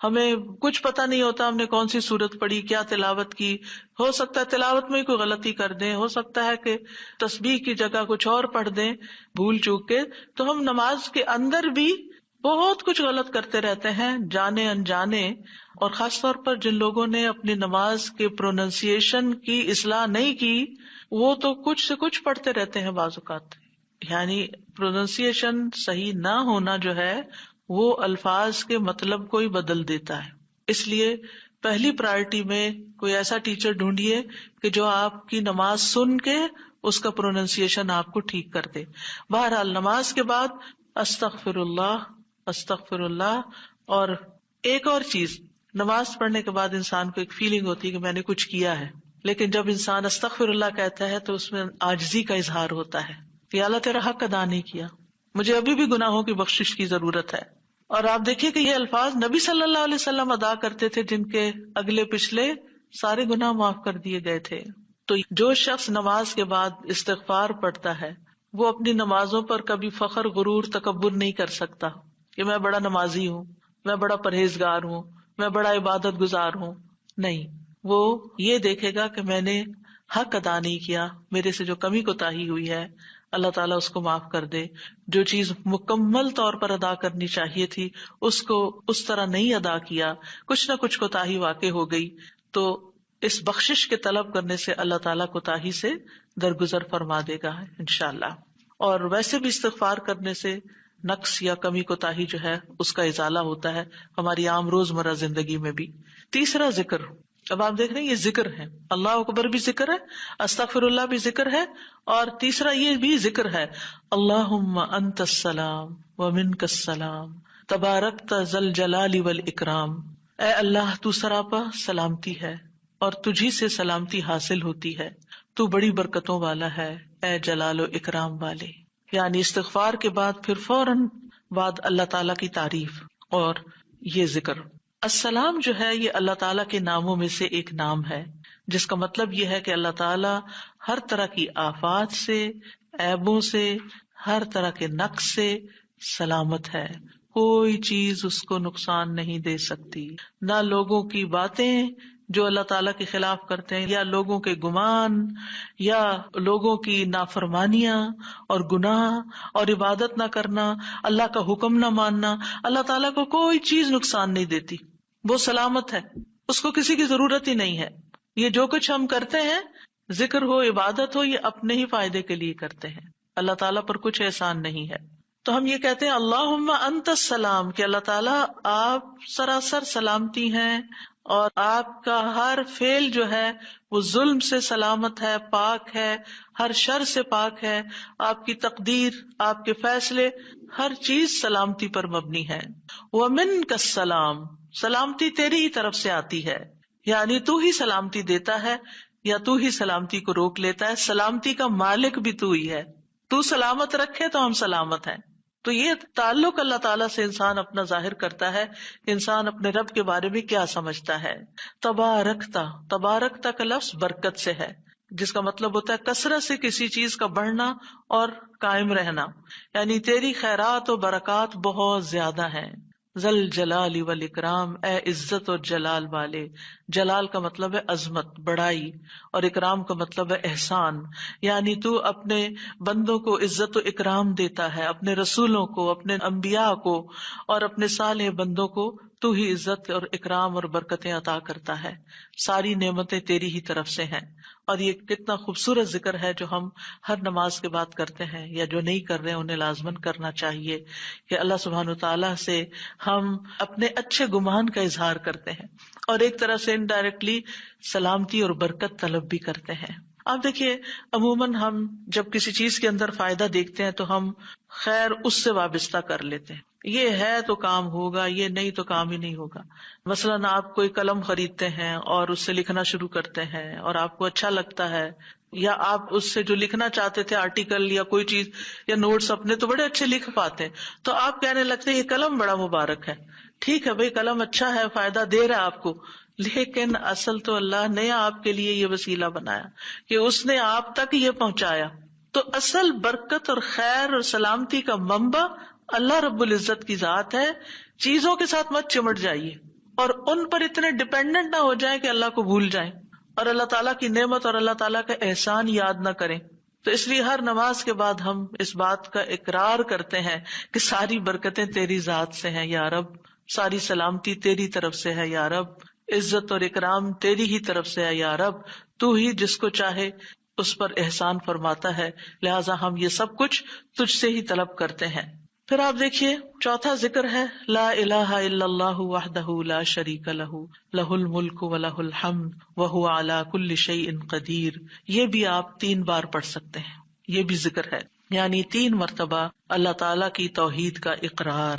ہمیں کچھ پتہ نہیں ہوتا ہم نے کون سی سورت پڑھی، کیا تلاوت کی. ہو سکتا ہے تلاوت میں کوئی غلطی کر دیں، ہو سکتا ہے کہ تسبیح کی جگہ کچھ اور پڑھ دیں بھول چوک کے. تو ہم نماز کے اندر بھی بہت کچھ غلط کرتے رہتے ہیں جانے انجانے. اور خاص طور پر جن لوگوں نے اپنی نماز کے پروننسیشن کی اصلاح نہیں کی وہ تو کچھ سے کچھ پڑھتے رہتے ہیں بعض اوقات. یعنی پروننسیشن صحیح نہ ہونا جو ہے وہ الفاظ کے مطلب کو ہی بدل دیتا ہے. اس لیے پہلی پرائرٹی میں کوئی ایسا ٹیچر ڈھونڈیے کہ جو آپ کی نماز سن کے اس کا پروننسیشن آپ کو ٹھیک کر دے. بہرحال نماز کے بعد استغفر اللہ استغفر اللہ. اور ایک اور چیز، نماز پڑھنے کے بعد انسان کو ایک فیلنگ ہوتی ہے کہ میں نے کچھ کیا ہے، لیکن جب انسان استغفر اللہ کہتا ہے تو اس میں عاجزی کا اظہار ہوتا ہے کہ اللہ تیرا حق ادا نہیں کیا، مجھے ابھی بھی گناہوں کی بخشش کی ضرورت ہے. اور آپ دیکھیے کہ یہ الفاظ نبی صلی اللہ علیہ وسلم ادا کرتے تھے جن کے اگلے پچھلے سارے گناہ معاف کر دیے گئے تھے. تو جو شخص نماز کے بعد استغفار پڑھتا ہے وہ اپنی نمازوں پر کبھی فخر غرور تکبر نہیں کر سکتا کہ میں بڑا نمازی ہوں، میں بڑا پرہیزگار ہوں، میں بڑا عبادت گزار ہوں. نہیں، وہ یہ دیکھے گا کہ میں نے حق ادا نہیں کیا، میرے سے جو کمی کوتاہی ہوئی ہے اللہ تعالیٰ اس کو معاف کر دے. جو چیز مکمل طور پر ادا کرنی چاہیے تھی اس کو اس طرح نہیں ادا کیا، کچھ نہ کچھ کوتاہی واقع ہو گئی، تو اس بخشش کے طلب کرنے سے اللہ تعالیٰ کوتاہی سے درگزر فرما دے گا انشاءاللہ. اور ویسے بھی استغفار کرنے سے نقص یا کمی کوتاہی جو ہے اس کا ازالہ ہوتا ہے ہماری عام روزمرہ زندگی میں بھی. تیسرا ذکر، اب آپ دیکھ رہے ہیں یہ ذکر ہے، اللہ اکبر بھی ذکر ہے، استغفر اللہ بھی ذکر ہے، اور تیسرا یہ بھی ذکر ہے اللہم انت السلام ومنک السلام تبارکت ذی الجلال والاکرام. اے اللہ تو سراپا سلامتی ہے اور تجھی سے سلامتی حاصل ہوتی ہے، تو بڑی برکتوں والا ہے اے جلال و اکرام والے. یعنی استغفار کے بعد پھر فوراً بعد اللہ تعالیٰ کی تعریف اور یہ ذکر. السلام جو ہے یہ اللہ تعالیٰ کے ناموں میں سے ایک نام ہے جس کا مطلب یہ ہے کہ اللہ تعالیٰ ہر طرح کی آفات سے، عیبوں سے، ہر طرح کے نقص سے سلامت ہے. کوئی چیز اس کو نقصان نہیں دے سکتی، نہ لوگوں کی باتیں جو اللہ تعالیٰ کے خلاف کرتے ہیں، یا لوگوں کے گمان، یا لوگوں کی نافرمانیاں اور گناہ اور عبادت نہ کرنا، اللہ کا حکم نہ ماننا. اللہ تعالیٰ کو کوئی چیز نقصان نہیں دیتی، وہ سلامت ہے، اس کو کسی کی ضرورت ہی نہیں ہے. یہ جو کچھ ہم کرتے ہیں، ذکر ہو، عبادت ہو، یہ اپنے ہی فائدے کے لیے کرتے ہیں، اللہ تعالیٰ پر کچھ احسان نہیں ہے. تو ہم یہ کہتے ہیں اللہم انت السلام کہ اللہ تعالیٰ آپ سراسر سلامتی ہیں اور آپ کا ہر فعل جو ہے وہ ظلم سے سلامت ہے، پاک ہے، ہر شر سے پاک ہے. آپ کی تقدیر، آپ کے فیصلے، ہر چیز سلامتی پر مبنی ہے. ومنک السلام، سلامتی تیری ہی طرف سے آتی ہے، یعنی تو ہی سلامتی دیتا ہے یا تو ہی سلامتی کو روک لیتا ہے. سلامتی کا مالک بھی تو ہی ہے، تو سلامت رکھے تو ہم سلامت ہیں. تو یہ تعلق اللہ تعالیٰ سے انسان اپنا ظاہر کرتا ہے کہ انسان اپنے رب کے بارے میں کیا سمجھتا ہے. تبارکتا، تبارکتا کا لفظ برکت سے ہے جس کا مطلب ہوتا ہے کثرت سے کسی چیز کا بڑھنا اور قائم رہنا، یعنی تیری خیرات و برکات بہت زیادہ ہیں. ذل جلال والاکرام، اے عزت اور جلال والے. جلال کا مطلب ہے عظمت، بڑائی، اور اکرام کا مطلب ہے احسان. یعنی تو اپنے بندوں کو عزت و اکرام دیتا ہے، اپنے رسولوں کو، اپنے انبیاء کو اور اپنے صالح بندوں کو تو ہی عزت اور اکرام اور برکتیں عطا کرتا ہے، ساری نعمتیں تیری ہی طرف سے ہیں. اور یہ کتنا خوبصورت ذکر ہے جو ہم ہر نماز کے بعد کرتے ہیں، یا جو نہیں کر رہے انہیں لازماً کرنا چاہیے، کہ اللہ سبحانہ وتعالیٰ سے ہم اپنے اچھے گمان کا اظہار کرتے ہیں اور ایک طرح سے انڈائریکٹلی سلامتی اور برکت طلب بھی کرتے ہیں. آپ دیکھیے عموماً ہم جب کسی چیز کے اندر فائدہ دیکھتے ہیں تو ہم خیر اس سے وابستہ کر لیتے ہیں، یہ ہے تو کام ہوگا، یہ نہیں تو کام ہی نہیں ہوگا. مثلاً آپ کوئی قلم خریدتے ہیں اور اس سے لکھنا شروع کرتے ہیں اور آپ کو اچھا لگتا ہے، یا آپ اس سے جو لکھنا چاہتے تھے آرٹیکل یا کوئی چیز یا نوٹس اپنے تو بڑے اچھے لکھ پاتے ہیں، تو آپ کہنے لگتے ہیں یہ قلم بڑا مبارک ہے. ٹھیک ہے بھائی، قلم اچھا ہے، فائدہ دے رہا ہے آپ کو، لیکن اصل تو اللہ نے آپ کے لیے یہ وسیلہ بنایا کہ اس نے آپ تک یہ پہنچایا. تو اصل برکت اور خیر اور سلامتی کا منبع اللہ رب العزت کی ذات ہے. چیزوں کے ساتھ مت چمٹ جائیے اور ان پر اتنے ڈپینڈنٹ نہ ہو جائیں کہ اللہ کو بھول جائیں اور اللہ تعالیٰ کی نعمت اور اللہ تعالیٰ کا احسان یاد نہ کریں. تو اس لیے ہر نماز کے بعد ہم اس بات کا اقرار کرتے ہیں کہ ساری برکتیں تیری ذات سے ہیں یا رب، ساری سلامتی تیری طرف سے ہے یا رب، عزت اور اکرام تیری ہی طرف سے ہے یا رب، تو ہی جس کو چاہے اس پر احسان فرماتا ہے، لہٰذا ہم یہ سب کچھ تجھ سے ہی طلب کرتے ہیں. پھر آپ دیکھیے چوتھا ذکر ہے لا الہ الا اللہ وحدہ لا شریک لہ لہ الملک ولہ الحمد وہو علی کل شیء قدیر. یہ بھی آپ 3 بار پڑھ سکتے ہیں، یہ بھی ذکر ہے، یعنی 3 مرتبہ اللہ تعالی کی توحید کا اقرار.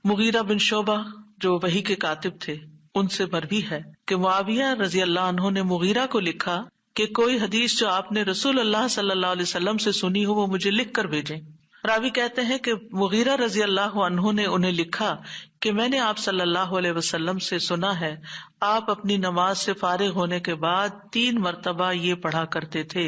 مغیرہ بن شعبہ جو وحی کے کاتب تھے ان سے مروی ہے کہ معاویہ رضی اللہ عنہ نے مغیرہ کو لکھا کہ کوئی حدیث جو آپ نے رسول اللہ صلی اللہ علیہ وسلم سے سنی ہو وہ مجھے لکھ کر بھیجیں. راوی کہتے ہیں کہ مغیرہ رضی اللہ عنہ نے انہیں لکھا کہ میں نے آپ صلی اللہ علیہ وسلم سے سنا ہے آپ اپنی نماز سے فارغ ہونے کے بعد 3 مرتبہ یہ پڑھا کرتے تھے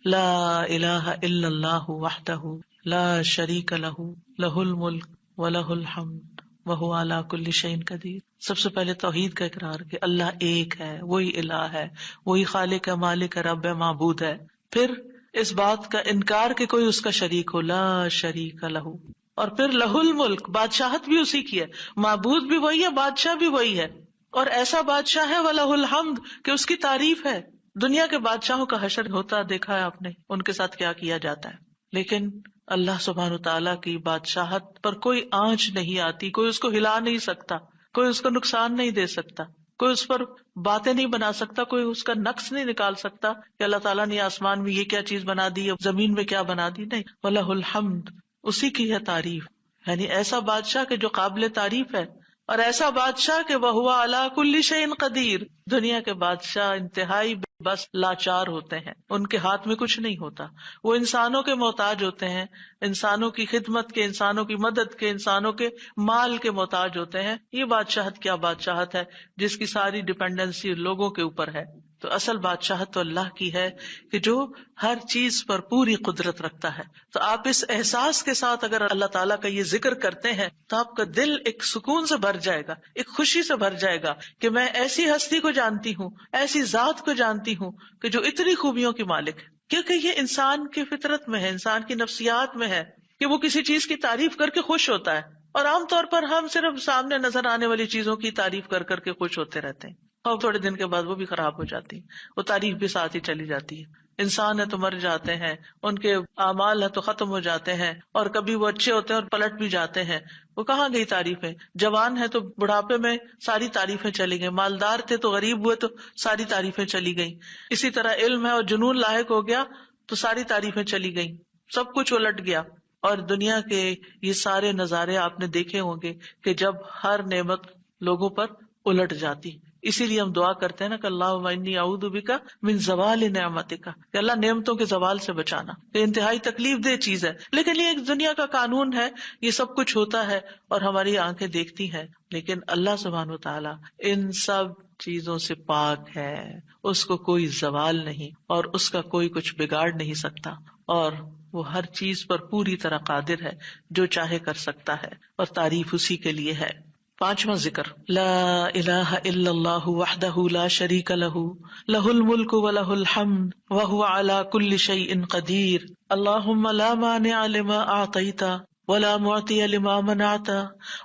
لا الہ الا اللہ وحدہ لا شریک لہ لہ الملک ولہ الحمد وہو علی کل شیء قدیر. سب سے پہلے توحید کا اقرار کہ اللہ ایک ہے، وہی الہ ہے، وہی خالق ہے، مالک ہے، رب ہے، معبود ہے. پھر اس بات کا انکار کہ کوئی اس کا شریک ہو، لا شریک لہ. اور پھر لہ الملک، بادشاہت بھی اسی کی ہے، معبود بھی وہی ہے، بادشاہ بھی وہی ہے، اور ایسا بادشاہ ہے ولہ الحمد کہ اس کی تعریف ہے. دنیا کے بادشاہوں کا حشر ہوتا دیکھا ہے آپ نے، ان کے ساتھ کیا کیا جاتا ہے، لیکن اللہ سبحانہ تعالیٰ کی بادشاہت پر کوئی آنچ نہیں آتی، کوئی اس کو ہلا نہیں سکتا، کوئی اس کو نقصان نہیں دے سکتا، کوئی اس پر باتیں نہیں بنا سکتا، کوئی اس کا نقص نہیں نکال سکتا کہ اللہ تعالیٰ نے آسمان میں یہ کیا چیز بنا دی، زمین میں کیا بنا دی. نہیں، وَلَهُ الْحَمْدُ، اسی کی ہے تعریف. یعنی ایسا بادشاہ کہ جو قابل تعریف ہے، اور ایسا بادشاہ کہ وَهُوَ عَلَى كُلِّ شَيْءٍ قَدِيرٌ. دنیا کے بادشاہ انتہائی بس لاچار ہوتے ہیں، ان کے ہاتھ میں کچھ نہیں ہوتا، وہ انسانوں کے محتاج ہوتے ہیں، انسانوں کی خدمت کے، انسانوں کی مدد کے، انسانوں کے مال کے محتاج ہوتے ہیں. یہ بادشاہت کیا بادشاہت ہے جس کی ساری ڈیپینڈنسی لوگوں کے اوپر ہے. تو اصل بادشاہت تو اللہ کی ہے کہ جو ہر چیز پر پوری قدرت رکھتا ہے. تو آپ اس احساس کے ساتھ اگر اللہ تعالیٰ کا یہ ذکر کرتے ہیں تو آپ کا دل ایک سکون سے بھر جائے گا، ایک خوشی سے بھر جائے گا کہ میں ایسی ہستی کو جانتی ہوں، ایسی ذات کو جانتی ہوں کہ جو اتنی خوبیوں کی مالک ہے. کیونکہ یہ انسان کی فطرت میں ہے، انسان کی نفسیات میں ہے کہ وہ کسی چیز کی تعریف کر کے خوش ہوتا ہے، اور عام طور پر ہم صرف سامنے نظر آنے والی چیزوں کی تعریف کر کر کے خوش ہوتے رہتے ہیں، اور تھوڑے دن کے بعد وہ بھی خراب ہو جاتی ہے، وہ تعریف بھی ساتھ ہی چلی جاتی ہے. انسان ہے تو مر جاتے ہیں، ان کے اعمال ہے تو ختم ہو جاتے ہیں، اور کبھی وہ اچھے ہوتے ہیں اور پلٹ بھی جاتے ہیں. وہ کہاں گئی تعریفیں؟ جوان ہے تو بڑھاپے میں ساری تعریفیں چلی گئی، مالدار تھے تو غریب ہوئے تو ساری تعریفیں چلی گئیں. اسی طرح علم ہے اور جنون لاحق ہو گیا تو ساری تعریفیں چلی گئیں، سب کچھ الٹ گیا. اور دنیا کے یہ سارے نظارے آپ نے دیکھے ہوں گے کہ جب ہر نعمت لوگوں پر الٹ جاتی. اسی لیے ہم دعا کرتے ہیں نا کہ اللہم انی اعوذ بک من زوال نعمتک، کہ اللہ نعمتوں کے زوال سے بچانا. یہ انتہائی تکلیف دہ چیز ہے، لیکن یہ ایک دنیا کا قانون ہے، یہ سب کچھ ہوتا ہے اور ہماری آنکھیں دیکھتی ہیں. لیکن اللہ سبحانہ و تعالی ان سب چیزوں سے پاک ہے، اس کو کوئی زوال نہیں اور اس کا کوئی کچھ بگاڑ نہیں سکتا، اور وہ ہر چیز پر پوری طرح قادر ہے، جو چاہے کر سکتا ہے، اور تعریف اسی کے لیے ہے. 5واں ذکر لا الہ الا اللہ وحدہ لا شریک لہ لہ الملک ولہ الحمد وہو علی کل شیء قدیر. اللہم لا مانع لما اعطیت ولا معطی لما منعت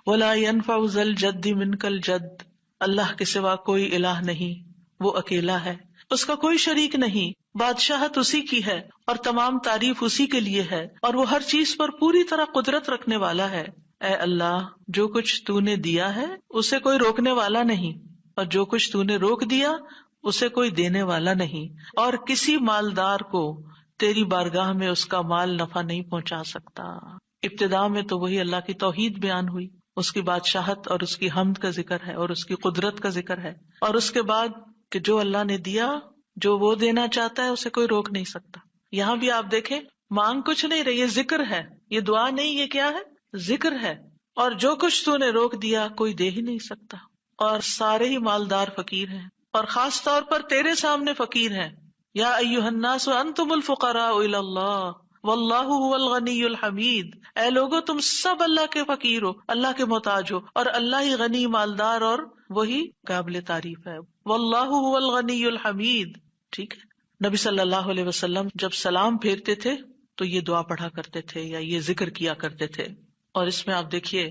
ولا ينفع ذا الجد منك الجد. اللہ کے سوا کوئی الہ نہیں، وہ اکیلا ہے، اس کا کوئی شریک نہیں، بادشاہت اسی کی ہے اور تمام تعریف اسی کے لیے ہے، اور وہ ہر چیز پر پوری طرح قدرت رکھنے والا ہے. اے اللہ، جو کچھ تو نے دیا ہے اسے کوئی روکنے والا نہیں، اور جو کچھ تو نے روک دیا اسے کوئی دینے والا نہیں، اور کسی مالدار کو تیری بارگاہ میں اس کا مال نفع نہیں پہنچا سکتا. ابتدا میں تو وہی اللہ کی توحید بیان ہوئی، اس کی بادشاہت اور اس کی حمد کا ذکر ہے اور اس کی قدرت کا ذکر ہے، اور اس کے بعد کہ جو اللہ نے دیا، جو وہ دینا چاہتا ہے اسے کوئی روک نہیں سکتا. یہاں بھی آپ دیکھیں، مانگ کچھ نہیں رہی، یہ ذکر ہے، یہ دعا نہیں، یہ کیا ہے؟ ذکر ہے. اور جو کچھ تو نے روک دیا کوئی دے ہی نہیں سکتا، اور سارے ہی مالدار فقیر ہیں، اور خاص طور پر تیرے سامنے فقیر ہیں. یا ایھا الناس انتم الفقراء الی اللہ واللہ هو الغنی الحمید. اے لوگو، تم سب اللہ کے فقیر ہو، اللہ کے محتاج ہو، اور اللہ ہی غنی، مالدار اور وہی قابل تعریف ہے. واللہ هو الغنی الحمید. ٹھیک ہے. نبی صلی اللہ علیہ وسلم جب سلام پھیرتے تھے تو یہ دعا پڑھا کرتے تھے یا یہ ذکر کیا کرتے تھے. اور اس میں آپ دیکھیے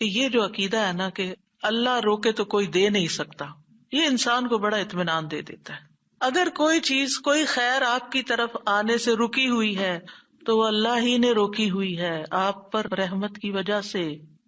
کہ یہ جو عقیدہ ہے نا کہ اللہ روکے تو کوئی دے نہیں سکتا، یہ انسان کو بڑا اطمینان دے دیتا ہے. اگر کوئی چیز، کوئی خیر آپ کی طرف آنے سے رکی ہوئی ہے تو وہ اللہ ہی نے روکی ہوئی ہے، آپ پر رحمت کی وجہ سے.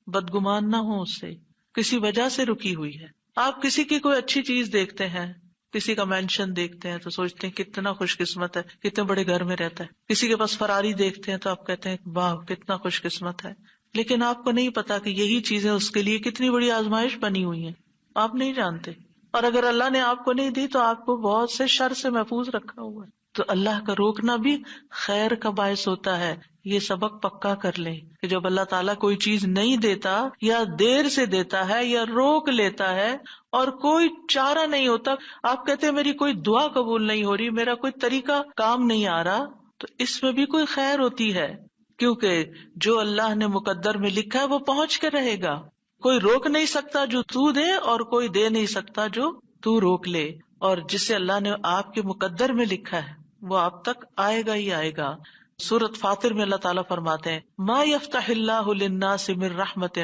بدگمان نہ ہو اس سے، کسی وجہ سے رکی ہوئی ہے. آپ کسی کی کوئی اچھی چیز دیکھتے ہیں، کسی کا مینشن دیکھتے ہیں تو سوچتے ہیں کتنا خوش قسمت ہے، کتنے بڑے گھر میں رہتا ہے. کسی کے پاس فراری دیکھتے ہیں تو آپ کہتے ہیں واہ کتنا خوش قسمت ہے. لیکن آپ کو نہیں پتا کہ یہی چیزیں اس کے لیے کتنی بڑی آزمائش بنی ہوئی ہیں، آپ نہیں جانتے. اور اگر اللہ نے آپ کو نہیں دی تو آپ کو بہت سے شر سے محفوظ رکھا ہوا ہے. تو اللہ کا روکنا بھی خیر کا باعث ہوتا ہے. یہ سبق پکا کر لیں کہ جب اللہ تعالیٰ کوئی چیز نہیں دیتا یا دیر سے دیتا ہے یا روک لیتا ہے اور کوئی چارہ نہیں ہوتا، آپ کہتے ہیں میری کوئی دعا قبول نہیں ہو رہی، میرا کوئی طریقہ کام نہیں آ رہا، تو اس میں بھی کوئی خیر ہوتی ہے، کیونکہ جو اللہ نے مقدر میں لکھا ہے وہ پہنچ کے رہے گا. کوئی روک نہیں سکتا جو تو دے، اور کوئی دے نہیں سکتا جو تو روک لے. اور جسے اللہ نے آپ کے مقدر میں لکھا ہے وہ آپ تک آئے گا ہی آئے گا. سورۃ فاطر میں اللہ تعالیٰ فرماتے ہیں ما یفتح اللہ للناس من رحمت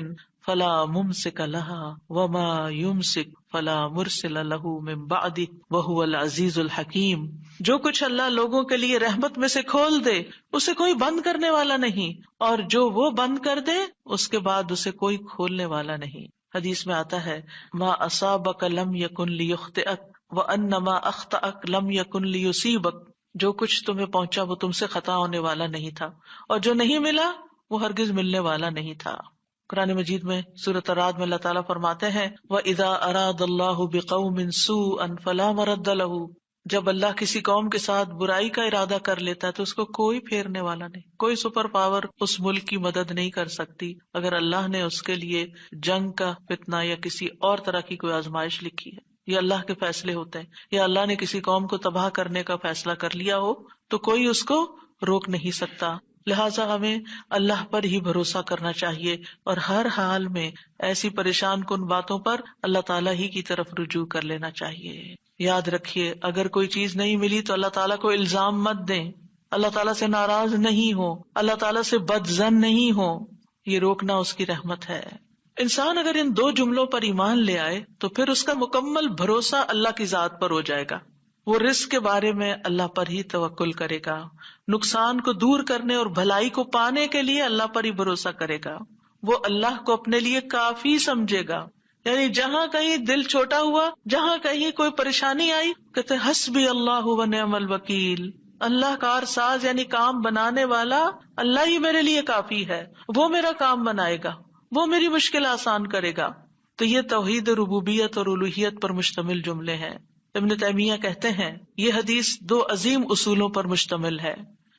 فلا ممسک لها وما یمسک فلا مرسل له من بعدہ وہو العزیز الحکیم. جو کچھ اللہ لوگوں کے لیے رحمت میں سے کھول دے اسے کوئی بند کرنے والا نہیں، اور جو وہ بند کر دے اس کے بعد اسے کوئی کھولنے والا نہیں. حدیث میں آتا ہے ما اصابک لم یکن لیخطئک وان ما اخطأک لم یکن لیصیبک. جو کچھ تمہیں پہنچا وہ تم سے خطا ہونے والا نہیں تھا، اور جو نہیں ملا وہ ہرگز ملنے والا نہیں تھا. قرآن مجید میں سورۃ الرعد میں اللہ تعالیٰ فرماتے ہیں وَإِذَا أَرَادَ اللَّهُ بِقَوْمٍ سُوءًا فَلَا مَرَدَّ لَهُ. جب اللہ کسی قوم کے ساتھ برائی کا ارادہ کر لیتا ہے تو اس کو کوئی پھیرنے والا نہیں، کوئی سپر پاور اس ملک کی مدد نہیں کر سکتی اگر اللہ نے اس کے لیے جنگ کا فتنہ یا کسی اور طرح کی کوئی آزمائش لکھی ہے. یہ اللہ کے فیصلے ہوتے ہیں، یا اللہ نے کسی قوم کو تباہ کرنے کا فیصلہ کر لیا ہو تو کوئی اس کو روک نہیں سکتا. لہٰذا ہمیں اللہ پر ہی بھروسہ کرنا چاہیے، اور ہر حال میں ایسی پریشان کن باتوں پر اللہ تعالیٰ ہی کی طرف رجوع کر لینا چاہیے. یاد رکھیے اگر کوئی چیز نہیں ملی تو اللہ تعالیٰ کو الزام مت دیں، اللہ تعالیٰ سے ناراض نہیں ہو، اللہ تعالیٰ سے بد ظن نہیں ہو. یہ روکنا اس کی رحمت ہے. انسان اگر ان دو جملوں پر ایمان لے آئے تو پھر اس کا مکمل بھروسہ اللہ کی ذات پر ہو جائے گا. وہ رزق کے بارے میں اللہ پر ہی توکل کرے گا، نقصان کو دور کرنے اور بھلائی کو پانے کے لیے اللہ پر ہی بھروسہ کرے گا. وہ اللہ کو اپنے لیے کافی سمجھے گا. یعنی جہاں کہیں دل چھوٹا ہوا، جہاں کہیں کوئی پریشانی آئی، کہتے حسبی اللہ و نعم الوکیل. اللہ کار ساز یعنی کام بنانے والا اللہ ہی میرے لیے کافی ہے، وہ میرا کام بنائے گا، وہ میری مشکل آسان کرے گا. تو یہ توحید ربوبیت اور الوہیت پر مشتمل جملے ہیں. ابن تیمیہ کہتے ہیں یہ حدیث دو عظیم اصولوں پر مشتمل ہے.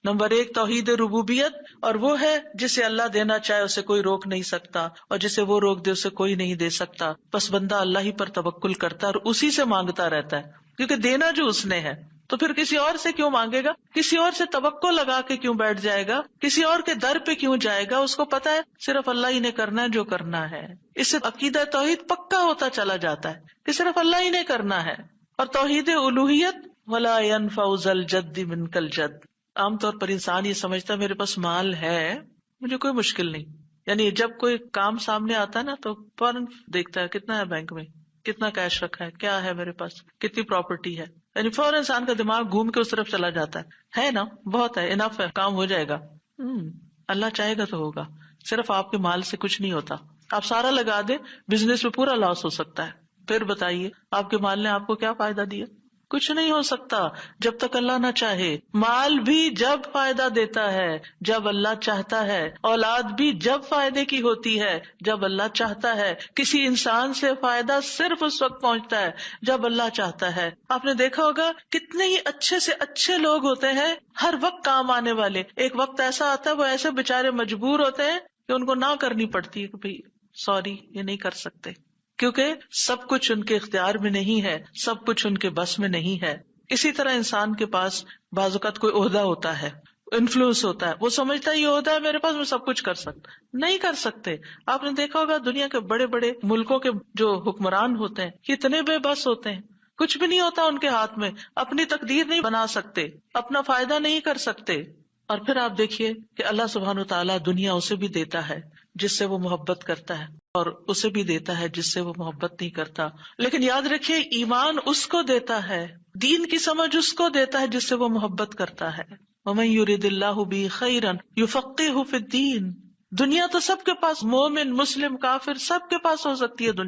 نمبر 1 توحید ربوبیت، اور وہ ہے جسے اللہ دینا چاہے اسے کوئی روک نہیں سکتا، اور جسے وہ روک دے اسے کوئی نہیں دے سکتا. بس بندہ اللہ ہی پر توکل کرتا ہے اور اسی سے مانگتا رہتا ہے، کیونکہ دینا جو اس نے ہے. تو پھر کسی اور سے کیوں مانگے گا، کسی اور سے توقع لگا کے کیوں بیٹھ جائے گا، کسی اور کے در پہ کیوں جائے گا. اس کو پتا ہے صرف اللہ ہی نے کرنا ہے جو کرنا ہے. اس سے عقیدہ توحید پکا ہوتا چلا جاتا ہے کہ صرف اللہ ہی نے کرنا ہے. اور توحید الوہیت ولا ينفع ذا الجد منك الجد. عام طور پر انسان یہ سمجھتا ہے میرے پاس مال ہے، مجھے کوئی مشکل نہیں، یعنی جب کوئی کام سامنے آتا ہے نا تو فوراً دیکھتا ہے کتنا ہے بینک میں، کتنا کیش رکھا ہے، کیا ہے میرے پاس، کتنی پراپرٹی ہے، یعنی فوراً انسان کا دماغ گھوم کے اس طرف چلا جاتا ہے نا، بہت ہے، انف ہے، کام ہو جائے گا۔ اللہ چاہے گا تو ہوگا، صرف آپ کے مال سے کچھ نہیں ہوتا۔ آپ سارا لگا دیں، بزنس میں پورا لاس ہو سکتا ہے، پھر بتائیے آپ کے مال نے آپ کو کیا فائدہ دیا؟ کچھ نہیں ہو سکتا جب تک اللہ نہ چاہے۔ مال بھی جب فائدہ دیتا ہے جب اللہ چاہتا ہے، اولاد بھی جب فائدے کی ہوتی ہے جب اللہ چاہتا ہے۔ کسی انسان سے فائدہ صرف اس وقت پہنچتا ہے جب اللہ چاہتا ہے۔ آپ نے دیکھا ہوگا کتنے ہی اچھے سے اچھے لوگ ہوتے ہیں، ہر وقت کام آنے والے، ایک وقت ایسا آتا ہے وہ ایسے بےچارے مجبور ہوتے ہیں کہ ان کو نہ کرنی پڑتی ہے کہ بھائی سوری یہ نہیں کر سکتے، کیونکہ سب کچھ ان کے اختیار میں نہیں ہے، سب کچھ ان کے بس میں نہیں ہے۔ اسی طرح انسان کے پاس بعض اوقات کوئی عہدہ ہوتا ہے، انفلوئنس ہوتا ہے، وہ سمجھتا ہے یہ عہدہ ہے میرے پاس، میں سب کچھ کر سکتا، نہیں کر سکتے۔ آپ نے دیکھا ہوگا دنیا کے بڑے بڑے ملکوں کے جو حکمران ہوتے ہیں کتنے بے بس ہوتے ہیں، کچھ بھی نہیں ہوتا ان کے ہاتھ میں، اپنی تقدیر نہیں بنا سکتے، اپنا فائدہ نہیں کر سکتے۔ اور پھر آپ دیکھیے کہ اللہ سبحانہ وتعالیٰ دنیا اسے بھی دیتا ہے جس سے وہ محبت کرتا ہے، اور اسے بھی دیتا ہے جس سے وہ محبت نہیں کرتا۔ لیکن یاد رکھیے ایمان اس کو دیتا ہے، دین کی سمجھ اس کو دیتا ہے جس سے وہ محبت کرتا ہے۔ وَمَن يُرِدِ اللَّهُ بِهِ خَيْرًا يُفَقِّهْهُ فِي الدِّينِ۔ دنیا تو سب کے پاس، مومن مسلم کافر سب کے پاس ہو سکتی ہے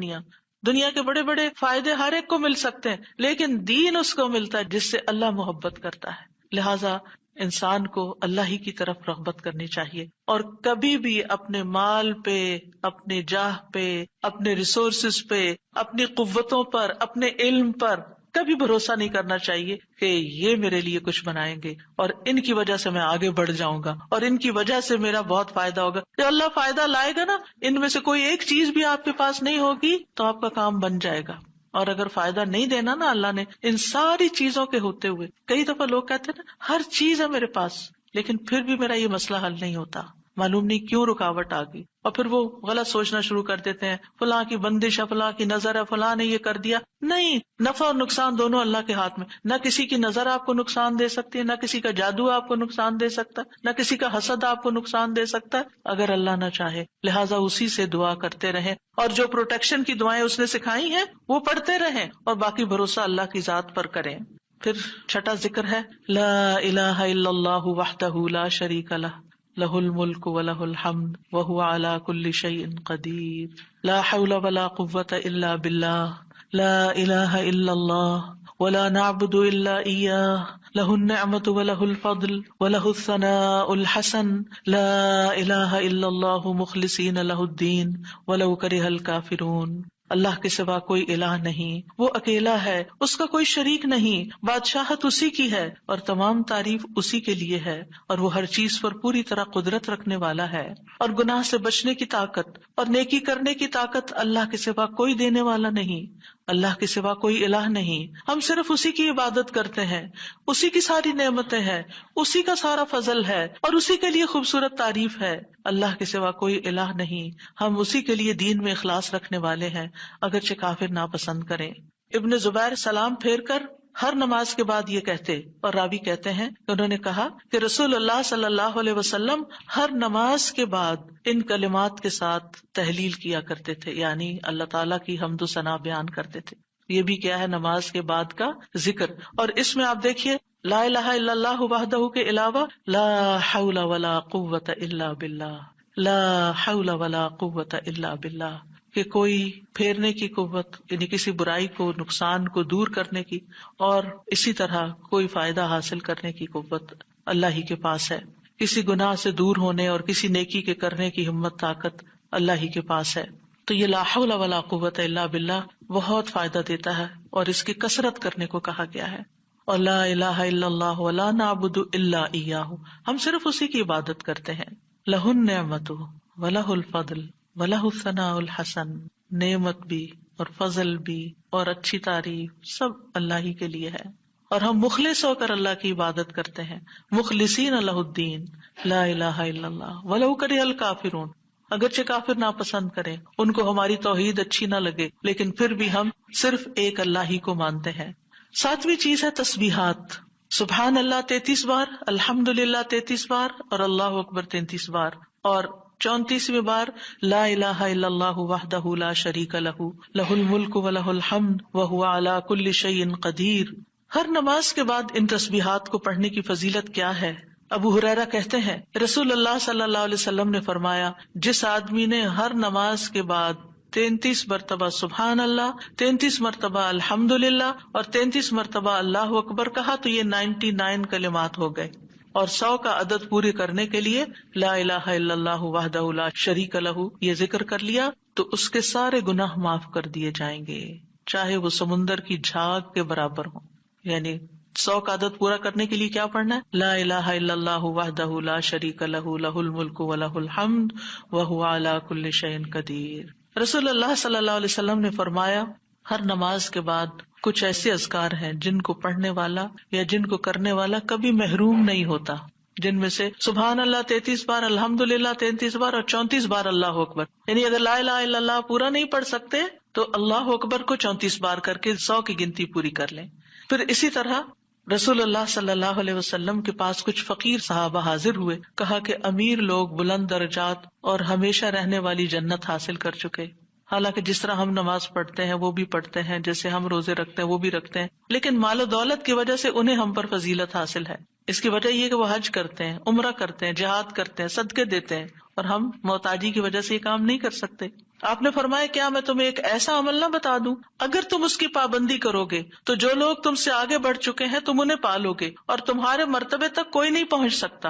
دنیا کے بڑے بڑے فائدے ہر ایک کو مل سکتے ہیں، لیکن دین اس کو ملتا ہے جس سے اللہ محبت کرتا ہے۔ لہذا انسان کو اللہ ہی کی طرف رغبت کرنی چاہیے، اور کبھی بھی اپنے مال پہ، اپنے جاہ پہ، اپنے ریسورسز پہ، اپنی قوتوں پر، اپنے علم پر کبھی بھروسہ نہیں کرنا چاہیے کہ یہ میرے لیے کچھ بنائیں گے اور ان کی وجہ سے میں آگے بڑھ جاؤں گا اور ان کی وجہ سے میرا بہت فائدہ ہوگا۔ جب اللہ فائدہ لائے گا نا، ان میں سے کوئی ایک چیز بھی آپ کے پاس نہیں ہوگی تو آپ کا کام بن جائے گا۔ اور اگر فائدہ نہیں دینا نا اللہ نے ان ساری چیزوں کے ہوتے ہوئے، کئی دفعہ لوگ کہتے ہیں نا ہر چیز ہے میرے پاس لیکن پھر بھی میرا یہ مسئلہ حل نہیں ہوتا، معلوم نہیں کیوں رکاوٹ آ گئی، اور پھر وہ غلط سوچنا شروع کر دیتے ہیں فلاں کی بندش ہے، فلاں کی نظر ہے، فلاں نے یہ کر دیا۔ نہیں، نفع اور نقصان دونوں اللہ کے ہاتھ میں، نہ کسی کی نظر آپ کو نقصان دے سکتی ہے، نہ کسی کا جادو آپ کو نقصان دے سکتا، نہ کسی کا حسد آپ کو نقصان دے سکتا ہے اگر اللہ نہ چاہے۔ لہٰذا اسی سے دعا کرتے رہیں، اور جو پروٹیکشن کی دعائیں اس نے سکھائی ہیں وہ پڑھتے رہیں، اور باقی بھروسہ اللہ کی ذات پر کریں۔ پھر چھٹا ذکر ہے لا الہ الا اللہ وحدہ لا شریک لہ، لہ الملک ولہ الحمد وہو علی کل شیء قدیر، لا حول ولا قوۃ الا باللہ، لا الہ الا اللہ ولا نعبد الا ایاہ، لہ النعمۃ ولہ الفضل ولہ الثناء الحسن، لا الہ الا اللہ مخلصین لہ الدین ولو کرہ الکافرون۔ اللہ کے سوا کوئی الہ نہیں، وہ اکیلا ہے، اس کا کوئی شریک نہیں، بادشاہت اسی کی ہے اور تمام تعریف اسی کے لیے ہے، اور وہ ہر چیز پر پوری طرح قدرت رکھنے والا ہے، اور گناہ سے بچنے کی طاقت اور نیکی کرنے کی طاقت اللہ کے سوا کوئی دینے والا نہیں، اللہ کے سوا کوئی الہ نہیں۔ ہم صرف اسی کی عبادت کرتے ہیں، اسی کی ساری نعمتیں ہیں، اسی کا سارا فضل ہے اور اسی کے لیے خوبصورت تعریف ہے۔ اللہ کے سوا کوئی الہ نہیں، ہم اسی کے لیے دین میں اخلاص رکھنے والے ہیں اگرچہ کافر ناپسند کریں۔ ابن زبیر سلام پھیر کر ہر نماز کے بعد یہ کہتے، اور راوی کہتے ہیں کہ انہوں نے کہا کہ رسول اللہ صلی اللہ علیہ وسلم ہر نماز کے بعد ان کلمات کے ساتھ تحلیل کیا کرتے تھے، یعنی اللہ تعالیٰ کی حمد و ثنا بیان کرتے تھے۔ یہ بھی کیا ہے نماز کے بعد کا ذکر، اور اس میں آپ دیکھیے لا الہ الا اللہ وحدہ کے علاوہ لا حول ولا قوۃ الا باللہ، لا حول ولا قوۃ الا باللہ، کہ کوئی پھیرنے کی قوت یعنی کسی برائی کو، نقصان کو دور کرنے کی، اور اسی طرح کوئی فائدہ حاصل کرنے کی قوت اللہ ہی کے پاس ہے۔ کسی گناہ سے دور ہونے اور کسی نیکی کے کرنے کی ہمت طاقت اللہ ہی کے پاس ہے۔ تو یہ لا حول ولا قوت الا باللہ بہت فائدہ دیتا ہے، اور اس کی کثرت کرنے کو کہا گیا ہے۔ اور لا الہ الا اللہ ولا نعبد الا ایاہ، ہم صرف اسی کی عبادت کرتے ہیں۔ لہ النعمت ولہ الفضل وَلَهُ الثَّنَاءُ الْحَسَنُ، نعمت بھی اور فضل بھی اور اچھی تعریف سب اللہ ہی کے لیے ہے، اور ہم مخلص ہو کر اللہ کی عبادت کرتے ہیں، مخلصین لہ الدین، لا الہ الا اللہ وَلَوْ كَرِهَ الْكَافِرُونَ، اگرچہ کافر ناپسند کریں، ان کو ہماری توحید اچھی نہ لگے، لیکن پھر بھی ہم صرف ایک اللہ ہی کو مانتے ہیں۔ ساتویں چیز ہے تسبیحات، سبحان اللہ 33 بار، الحمدللہ 33 بار اور اللہ اکبر 33 بار، اور 34ویں بار لا الہ الا اللہ وحدہ لا شریک لہ لہ الملک ولہ الحمد وہو علی کل شیء قدیر۔ ہر نماز کے بعد ان تسبیحات کو پڑھنے کی فضیلت کیا ہے؟ ابو ہریرہ کہتے ہیں رسول اللہ صلی اللہ علیہ وسلم نے فرمایا، جس آدمی نے ہر نماز کے بعد 33 مرتبہ سبحان اللہ، 33 مرتبہ الحمدللہ اور 33 مرتبہ اللہ اکبر کہا تو یہ 99 کلمات ہو گئے، اور 100 کا عدد پورے کرنے کے لیے لا الہ الا اللہ وحدہ لا شریک لہ یہ ذکر کر لیا تو اس کے سارے گناہ معاف کر دیے جائیں گے، چاہے وہ سمندر کی جھاگ کے برابر ہوں۔ یعنی 100 کا عدد پورا کرنے کے لیے کیا پڑھنا ہے؟ لا الہ الا اللہ وحدہ لا شریک لہ لہ الملک ولہ الحمد وہو علی کل شیء قدیر۔ رسول اللہ صلی اللہ علیہ وسلم نے فرمایا، ہر نماز کے بعد کچھ ایسے اذکار ہیں جن کو پڑھنے والا یا جن کو کرنے والا کبھی محروم نہیں ہوتا، جن میں سے سبحان اللہ 33 بار، الحمدللہ 33 بار اور 34 بار اللہ اکبر۔ یعنی اگر لا الہ الا اللہ پورا نہیں پڑھ سکتے تو اللہ اکبر کو 34 بار کر کے 100 کی گنتی پوری کر لیں۔ پھر اسی طرح رسول اللہ صلی اللہ علیہ وسلم کے پاس کچھ فقیر صحابہ حاضر ہوئے، کہا کہ امیر لوگ بلند درجات اور ہمیشہ رہنے والی جنت حاصل کر چکے، حالانکہ جس طرح ہم نماز پڑھتے ہیں وہ بھی پڑھتے ہیں، جیسے ہم روزے رکھتے ہیں وہ بھی رکھتے ہیں، لیکن مال و دولت کی وجہ سے انہیں ہم پر فضیلت حاصل ہے۔ اس کی وجہ یہ کہ وہ حج کرتے ہیں، عمرہ کرتے ہیں، جہاد کرتے ہیں، صدقے دیتے ہیں، اور ہم محتاجی کی وجہ سے یہ کام نہیں کر سکتے۔ آپ نے فرمایا کیا میں تمہیں ایک ایسا عمل نہ بتا دوں، اگر تم اس کی پابندی کرو گے تو جو لوگ تم سے آگے بڑھ چکے ہیں تم انہیں پالو گے، اور تمہارے مرتبے تک کوئی نہیں پہنچ سکتا،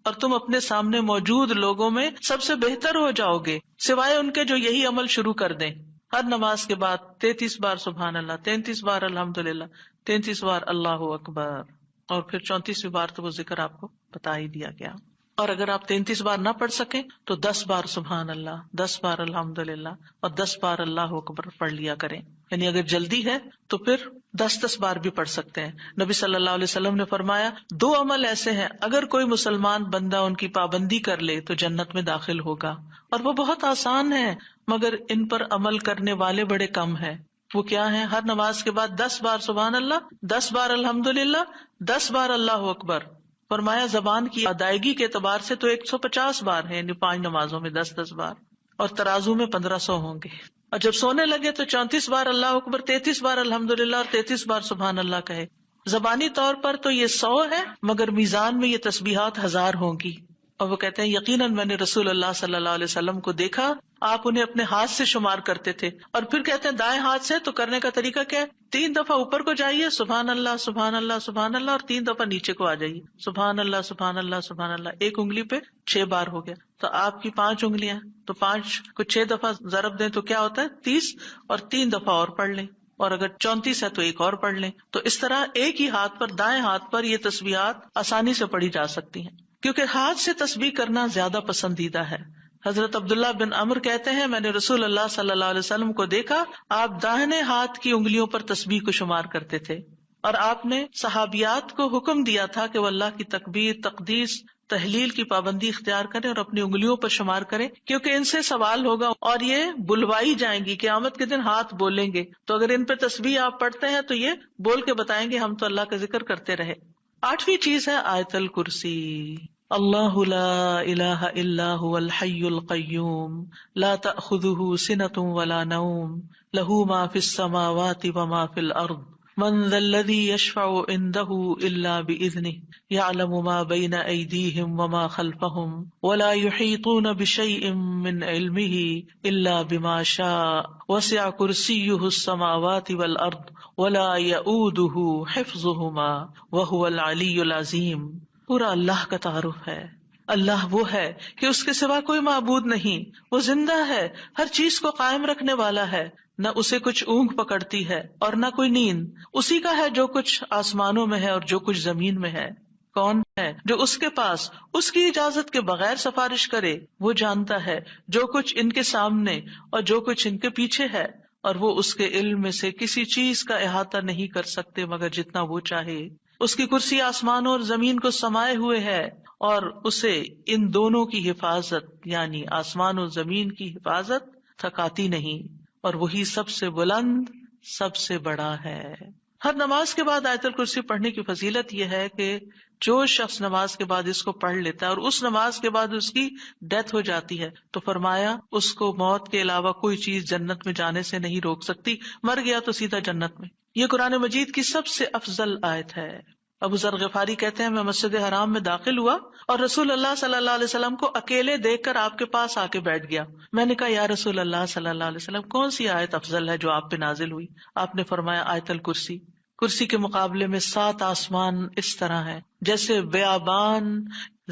اور تم اپنے سامنے موجود لوگوں میں سب سے بہتر ہو جاؤ گے، سوائے ان کے جو یہی عمل شروع کر دیں۔ ہر نماز کے بعد 33 بار سبحان اللہ، 33 بار الحمدللہ، 33 بار اللہ اکبر، اور پھر 34ویں بار تو وہ ذکر آپ کو بتا ہی دیا گیا۔ اور اگر آپ 33 بار نہ پڑھ سکیں تو 10 بار سبحان اللہ، 10 بار الحمدللہ اور 10 بار اللہ اکبر پڑھ لیا کریں۔ یعنی اگر جلدی ہے تو پھر 10 بار بھی پڑھ سکتے ہیں۔ نبی صلی اللہ علیہ وسلم نے فرمایا 2 عمل ایسے ہیں اگر کوئی مسلمان بندہ ان کی پابندی کر لے تو جنت میں داخل ہوگا، اور وہ بہت آسان ہے مگر ان پر عمل کرنے والے بڑے کم ہیں۔ وہ کیا ہیں؟ ہر نماز کے بعد 10 بار سبحان اللہ، 10 بار الحمدللہ، 10 بار اللہ اکبر۔ فرمایا زبان کی ادائیگی کے اعتبار سے تو 150 بار ہے، یعنی 5 نمازوں میں 10 بار، اور ترازو میں 1500 ہوں گے۔ اور جب سونے لگے تو 34 بار اللہ اکبر، 33 بار الحمدللہ اور 33 بار سبحان اللہ کہے۔ زبانی طور پر تو یہ 100 ہے مگر میزان میں یہ تسبیحات 1000 ہوں گی۔ اور وہ کہتے ہیں یقیناً میں نے رسول اللہ صلی اللہ علیہ وسلم کو دیکھا، آپ انہیں اپنے ہاتھ سے شمار کرتے تھے، اور پھر کہتے ہیں دائیں ہاتھ سے تو کرنے کا طریقہ کیا ہے؟ 3 دفعہ اوپر کو جائیے سبحان اللہ سبحان اللہ سبحان اللہ، اور 3 دفعہ نیچے کو آ جائیے سبحان اللہ سبحان اللہ سبحان اللہ۔ ایک انگلی پہ 6 بار ہو گیا، تو آپ کی 5 انگلیاں، تو 5 کو 6 دفعہ ضرب دیں تو کیا ہوتا ہے؟ 30، اور 3 دفعہ اور پڑھ لیں، اور اگر 34 ہے تو ایک اور پڑھ لیں۔ تو اس طرح ایک ہی ہاتھ پر، دائیں ہاتھ پر یہ تسبیحات آسانی سے پڑھی جا سکتی ہیں، کیونکہ ہاتھ سے تسبیح کرنا زیادہ پسندیدہ ہے۔ حضرت عبداللہ بن عمر کہتے ہیں میں نے رسول اللہ صلی اللہ علیہ وسلم کو دیکھا، آپ داہنے ہاتھ کی انگلیوں پر تسبیح کو شمار کرتے تھے، اور آپ نے صحابیات کو حکم دیا تھا کہ وہ اللہ کی تکبیر، تقدیس، تحلیل کی پابندی اختیار کریں اور اپنی انگلیوں پر شمار کریں، کیونکہ ان سے سوال ہوگا اور یہ بلوائی جائیں گی، قیامت کے دن ہاتھ بولیں گے، تو اگر ان پہ تسبیح آپ پڑھتے ہیں تو یہ بول کے بتائیں گے ہم تو اللہ کا ذکر کرتے رہے۔ 8ویں چیز ہے آیت الکرسی۔ اللہ لا الہ الا هو الحی القیوم لا تأخذہ سنۃ ولا نوم لہ ما فی السماوات وما فی الارض من ذا الذی یشفع عنده الا بإذنہ یعلم ما بین ایدیہم وما خلفہم ولا یحیطون بشیء من علمہ الا بما شاء وسع کرسیہ السماوات والارض ولا یؤودہ حفظہما وہو العلی العظیم۔ پورا اللہ کا تعارف ہے۔ اللہ وہ ہے کہ اس کے سوا کوئی معبود نہیں، وہ زندہ ہے، ہر چیز کو قائم رکھنے والا ہے، نہ اسے کچھ اونگ پکڑتی ہے اور نہ کوئی نیند، اسی کا ہے جو کچھ آسمانوں میں ہے اور جو کچھ زمین میں ہے۔ کون ہے جو اس کے پاس اس کی اجازت کے بغیر سفارش کرے؟ وہ جانتا ہے جو کچھ ان کے سامنے اور جو کچھ ان کے پیچھے ہے، اور وہ اس کے علم میں سے کسی چیز کا احاطہ نہیں کر سکتے مگر جتنا وہ چاہے۔ اس کی کرسی آسمانوں اور زمین کو سمائے ہوئے ہے، اور اسے ان دونوں کی حفاظت یعنی آسمان و زمین کی حفاظت تھکاتی نہیں، اور وہی سب سے بلند، سب سے بڑا ہے۔ ہر نماز کے بعد آیت الکرسی پڑھنے کی فضیلت یہ ہے کہ جو شخص نماز کے بعد اس کو پڑھ لیتا ہے اور اس نماز کے بعد اس کی ڈیتھ ہو جاتی ہے تو فرمایا اس کو موت کے علاوہ کوئی چیز جنت میں جانے سے نہیں روک سکتی، مر گیا تو سیدھا جنت میں۔ یہ قرآن مجید کی سب سے افضل آیت ہے۔ ابو ذر غفاری کہتے ہیں میں مسجد حرام میں داخل ہوا اور رسول اللہ صلی اللہ علیہ وسلم کو اکیلے دیکھ کر آپ کے پاس آ کے بیٹھ گیا۔ میں نے کہا یا رسول اللہ صلی اللہ علیہ وسلم کون سی آیت افضل ہے جو آپ پہ نازل ہوئی؟ آپ نے فرمایا آیت الکرسی۔ کرسی کے مقابلے میں 7 آسمان اس طرح ہے جیسے بیابان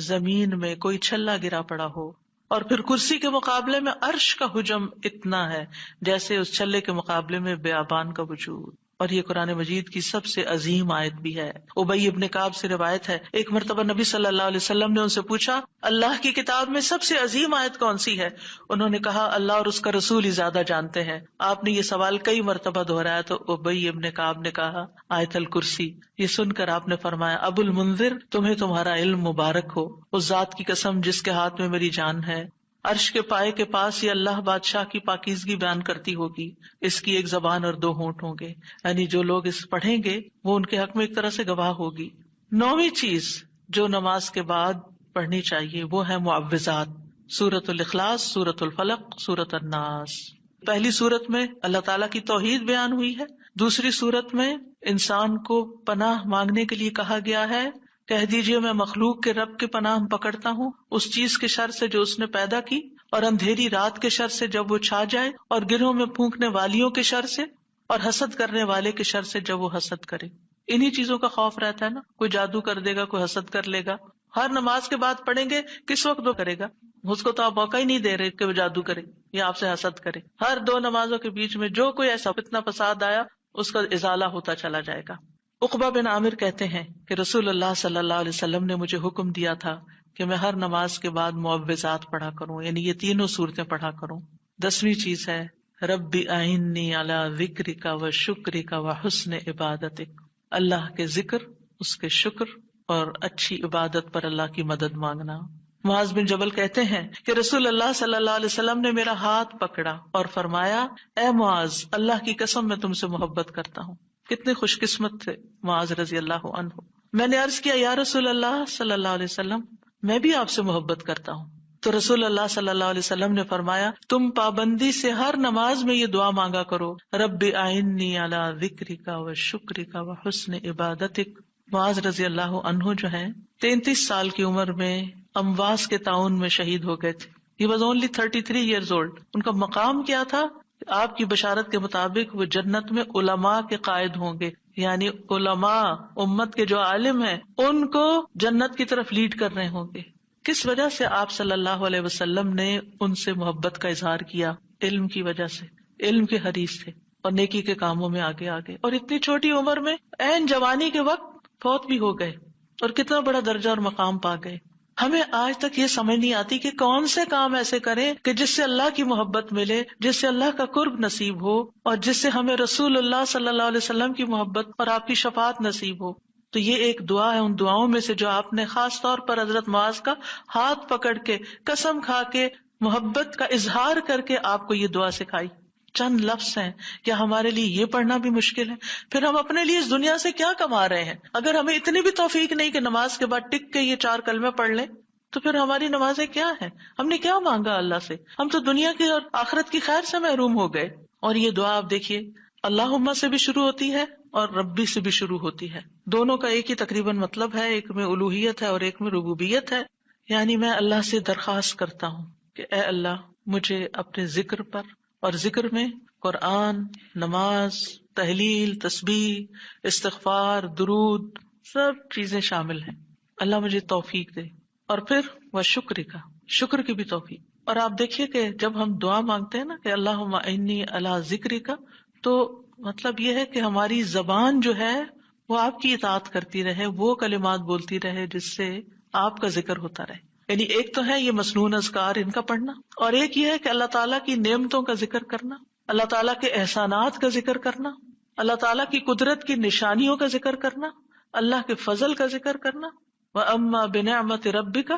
زمین میں کوئی چھلا گرا پڑا ہو، اور پھر کرسی کے مقابلے میں عرش کا حجم اتنا ہے جیسے اس چھلے کے مقابلے میں بیابان کا وجود۔ اور یہ قرآن مجید کی سب سے عظیم آیت بھی ہے۔ ابی ابن کعب سے روایت ہے ایک مرتبہ نبی صلی اللہ علیہ وسلم نے ان سے پوچھا اللہ کی کتاب میں سب سے عظیم آیت کون سی ہے؟ انہوں نے کہا اللہ اور اس کا رسول ہی زیادہ جانتے ہیں۔ آپ نے یہ سوال کئی مرتبہ دہرایا تو ابی ابن کعب نے کہا آیت الکرسی۔ یہ سن کر آپ نے فرمایا ابو المنذر تمہیں تمہارا علم مبارک ہو، اس ذات کی قسم جس کے ہاتھ میں میری جان ہے، عرش کے پائے کے پاس یہ اللہ بادشاہ کی پاکیزگی بیان کرتی ہوگی، اس کی ایک زبان اور 2 ہونٹ ہوں گے، یعنی جو لوگ اس پڑھیں گے وہ ان کے حق میں ایک طرح سے گواہ ہوگی۔ 9ویں چیز جو نماز کے بعد پڑھنی چاہیے وہ ہے معوذات، سورۃ الاخلاص، سورۃ الفلق، سورۃ الناس۔ پہلی سورت میں اللہ تعالیٰ کی توحید بیان ہوئی ہے، دوسری سورت میں انسان کو پناہ مانگنے کے لیے کہا گیا ہے، کہہ دیجئے میں مخلوق کے رب کے پناہ پکڑتا ہوں اس چیز کے شر سے جو اس نے پیدا کی، اور اندھیری رات کے شر سے جب وہ چھا جائے، اور گرہوں میں پھونکنے والیوں کے شر سے، اور حسد کرنے والے کے شر سے جب وہ حسد کرے۔ انہی چیزوں کا خوف رہتا ہے نا، کوئی جادو کر دے گا، کوئی حسد کر لے گا۔ ہر نماز کے بعد پڑھیں گے کس وقت وہ کرے گا؟ اس کو تو آپ موقع ہی نہیں دے رہے کہ وہ جادو کرے یا آپ سے حسد کرے۔ ہر 2 نمازوں کے بیچ میں جو کوئی ایسا فتنہ فساد آیا اس کا ازالہ ہوتا چلا جائے گا۔ عقبہ بن عامر کہتے ہیں کہ رسول اللہ صلی اللہ علیہ وسلم نے مجھے حکم دیا تھا کہ میں ہر نماز کے بعد معوذات پڑھا کروں، یعنی یہ 3 صورتیں پڑھا کروں۔ 10ویں چیز ہے رب اعنی علی ذکرک و شکرک و حسن عبادتک، اللہ کے ذکر، اس کے شکر اور اچھی عبادت پر اللہ کی مدد مانگنا۔ معاذ بن جبل کہتے ہیں کہ رسول اللہ صلی اللہ علیہ وسلم نے میرا ہاتھ پکڑا اور فرمایا اے معاذ اللہ کی قسم میں تم سے محبت کرتا ہوں۔ کتنے خوش قسمت تھے معاذ رضی اللہ عنہ۔ میں نے عرض کیا یا رسول اللہ صلی اللہ علیہ وسلم میں بھی آپ سے محبت کرتا ہوں۔ تو رسول اللہ صلی اللہ علیہ وسلم نے فرمایا تم پابندی سے ہر نماز میں یہ دعا مانگا کرو رب اعنی علی ذکرک و شکرک و حسن عبادتک۔ معاذ رضی اللہ عنہ جو ہیں 33 سال کی عمر میں امواس کے طاعون میں شہید ہو گئے تھے۔ He was only 33 years old۔ ان کا مقام کیا تھا؟ آپ کی بشارت کے مطابق وہ جنت میں علماء کے قائد ہوں گے، یعنی علماء امت کے جو عالم ہیں ان کو جنت کی طرف لیڈ کر رہے ہوں گے۔ کس وجہ سے آپ صلی اللہ علیہ وسلم نے ان سے محبت کا اظہار کیا؟ علم کی وجہ سے، علم کے حریص تھے اور نیکی کے کاموں میں آگے آگے، اور اتنی چھوٹی عمر میں عین جوانی کے وقت فوت بھی ہو گئے اور کتنا بڑا درجہ اور مقام پا گئے۔ ہمیں آج تک یہ سمجھ نہیں آتی کہ کون سے کام ایسے کریں کہ جس سے اللہ کی محبت ملے، جس سے اللہ کا قرب نصیب ہو، اور جس سے ہمیں رسول اللہ صلی اللہ علیہ وسلم کی محبت اور آپ کی شفاعت نصیب ہو۔ تو یہ ایک دعا ہے ان دعاؤں میں سے جو آپ نے خاص طور پر حضرت معاذ کا ہاتھ پکڑ کے قسم کھا کے محبت کا اظہار کر کے آپ کو یہ دعا سکھائی۔ چند لفظ ہیں، کیا ہمارے لیے یہ پڑھنا بھی مشکل ہے؟ پھر ہم اپنے لیے اس دنیا سے کیا کما رہے ہیں؟ اگر ہمیں اتنی بھی توفیق نہیں کہ نماز کے بعد ٹک کے یہ 4 کلمے پڑھ لیں تو پھر ہماری نمازیں کیا ہیں؟ ہم نے کیا مانگا اللہ سے؟ ہم تو دنیا کی اور آخرت کی خیر سے محروم ہو گئے۔ اور یہ دعا آپ دیکھیے اللہم سے بھی شروع ہوتی ہے اور ربی سے بھی شروع ہوتی ہے، دونوں کا ایک ہی تقریباً مطلب ہے، ایک میں الوہیت ہے اور ایک میں ربوبیت ہے۔ یعنی میں اللہ سے درخواست کرتا ہوں کہ اے اللہ مجھے اپنے ذکر پر، اور ذکر میں قرآن، نماز، تحلیل، تسبیح، استغفار، درود، سب چیزیں شامل ہیں، اللہ مجھے توفیق دے۔ اور پھر وہ شکر کی بھی توفیق۔ اور آپ دیکھیے کہ جب ہم دعا مانگتے ہیں نا کہ اللہم انی علی ذکرک، تو مطلب یہ ہے کہ ہماری زبان جو ہے وہ آپ کی اطاعت کرتی رہے، وہ کلمات بولتی رہے جس سے آپ کا ذکر ہوتا رہے۔ یعنی ایک تو ہے یہ مسنون اذکار ان کا پڑھنا، اور ایک یہ ہے کہ اللہ تعالیٰ کی نعمتوں کا ذکر کرنا، اللہ تعالیٰ کے احسانات کا ذکر کرنا، اللہ تعالیٰ کی قدرت کی نشانیوں کا ذکر کرنا، اللہ کے فضل کا ذکر کرنا۔ وَأَمَّا بِنِعْمَةِ رَبِّكَ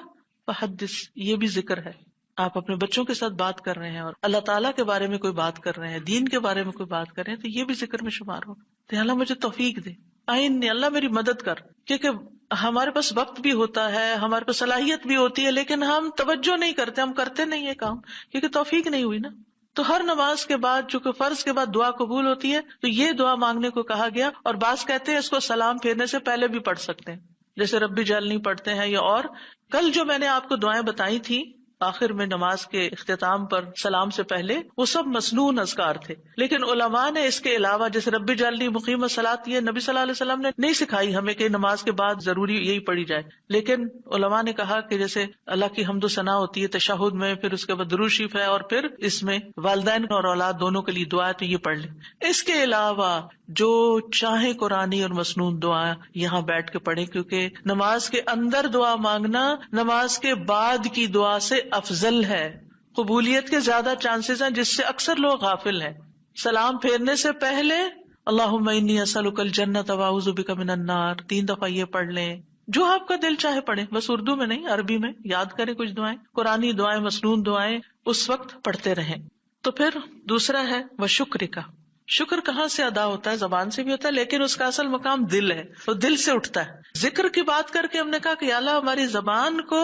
فَحَدِّثْ، یہ بھی ذکر ہے۔ آپ اپنے بچوں کے ساتھ بات کر رہے ہیں اور اللہ تعالیٰ کے بارے میں کوئی بات کر رہے ہیں، دین کے بارے میں کوئی بات کر رہے ہیں، تو یہ بھی ذکر میں شمار ہو۔ تو اللہ مجھے توفیق دے، آئین اللہ میری مدد کر. کیونکہ ہمارے پاس وقت بھی ہوتا ہے، ہمارے پاس صلاحیت بھی ہوتی ہے، لیکن ہم توجہ نہیں کرتے، ہم کرتے نہیں ہے کام، کیونکہ توفیق نہیں ہوئی نا. تو ہر نماز کے بعد، چونکہ فرض کے بعد دعا قبول ہوتی ہے، تو یہ دعا مانگنے کو کہا گیا. اور بعض کہتے ہیں اس کو سلام پھیرنے سے پہلے بھی پڑھ سکتے ہیں، جیسے ربی جعلنی پڑھتے ہیں. یا اور کل جو میں نے آپ کو دعائیں بتائی تھی آخر میں نماز کے اختتام پر سلام سے پہلے، وہ سب مسنون اذکار تھے. لیکن علماء نے اس کے علاوہ، جیسے ربی جعلنی مقیم الصلاۃ، یہ نبی صلی اللہ علیہ وسلم نے نہیں سکھائی ہمیں کہ نماز کے بعد ضروری یہی پڑھی جائے. لیکن علماء نے کہا کہ جیسے اللہ کی حمد و ثنا ہوتی ہے تشہد میں، پھر اس کے بعد درود شریف ہے، اور پھر اس میں والدین اور اولاد دونوں کے لیے دعا ہے، تو یہ پڑھ لیں. اس کے علاوہ جو چاہے قرآنی اور مسنون دعا یہاں بیٹھ کے پڑھیں، کیونکہ نماز کے اندر دعا مانگنا نماز کے بعد کی دعا سے افضل ہے. قبولیت کے زیادہ چانسز ہیں، جس سے اکثر لوگ غافل ہیں. سلام پھیرنے سے پہلے اللہم انی اسألک الجنۃ واعوذ بک من النار 3 دفعہ یہ پڑھ لیں. جو آپ کا دل چاہے پڑھیں، بس اردو میں نہیں، عربی میں یاد کریں کچھ دعائیں، قرآنی دعائیں، مسنون دعائیں اس وقت پڑھتے رہیں. تو پھر دوسرا ہے وشکر کا. شکر کہاں سے ادا ہوتا ہے؟ زبان سے بھی ہوتا ہے، لیکن اس کا اصل مقام دل ہے، تو دل سے اٹھتا ہے. ذکر کی بات کر کے ہم نے کہا کہ یا اللہ ہماری زبان کو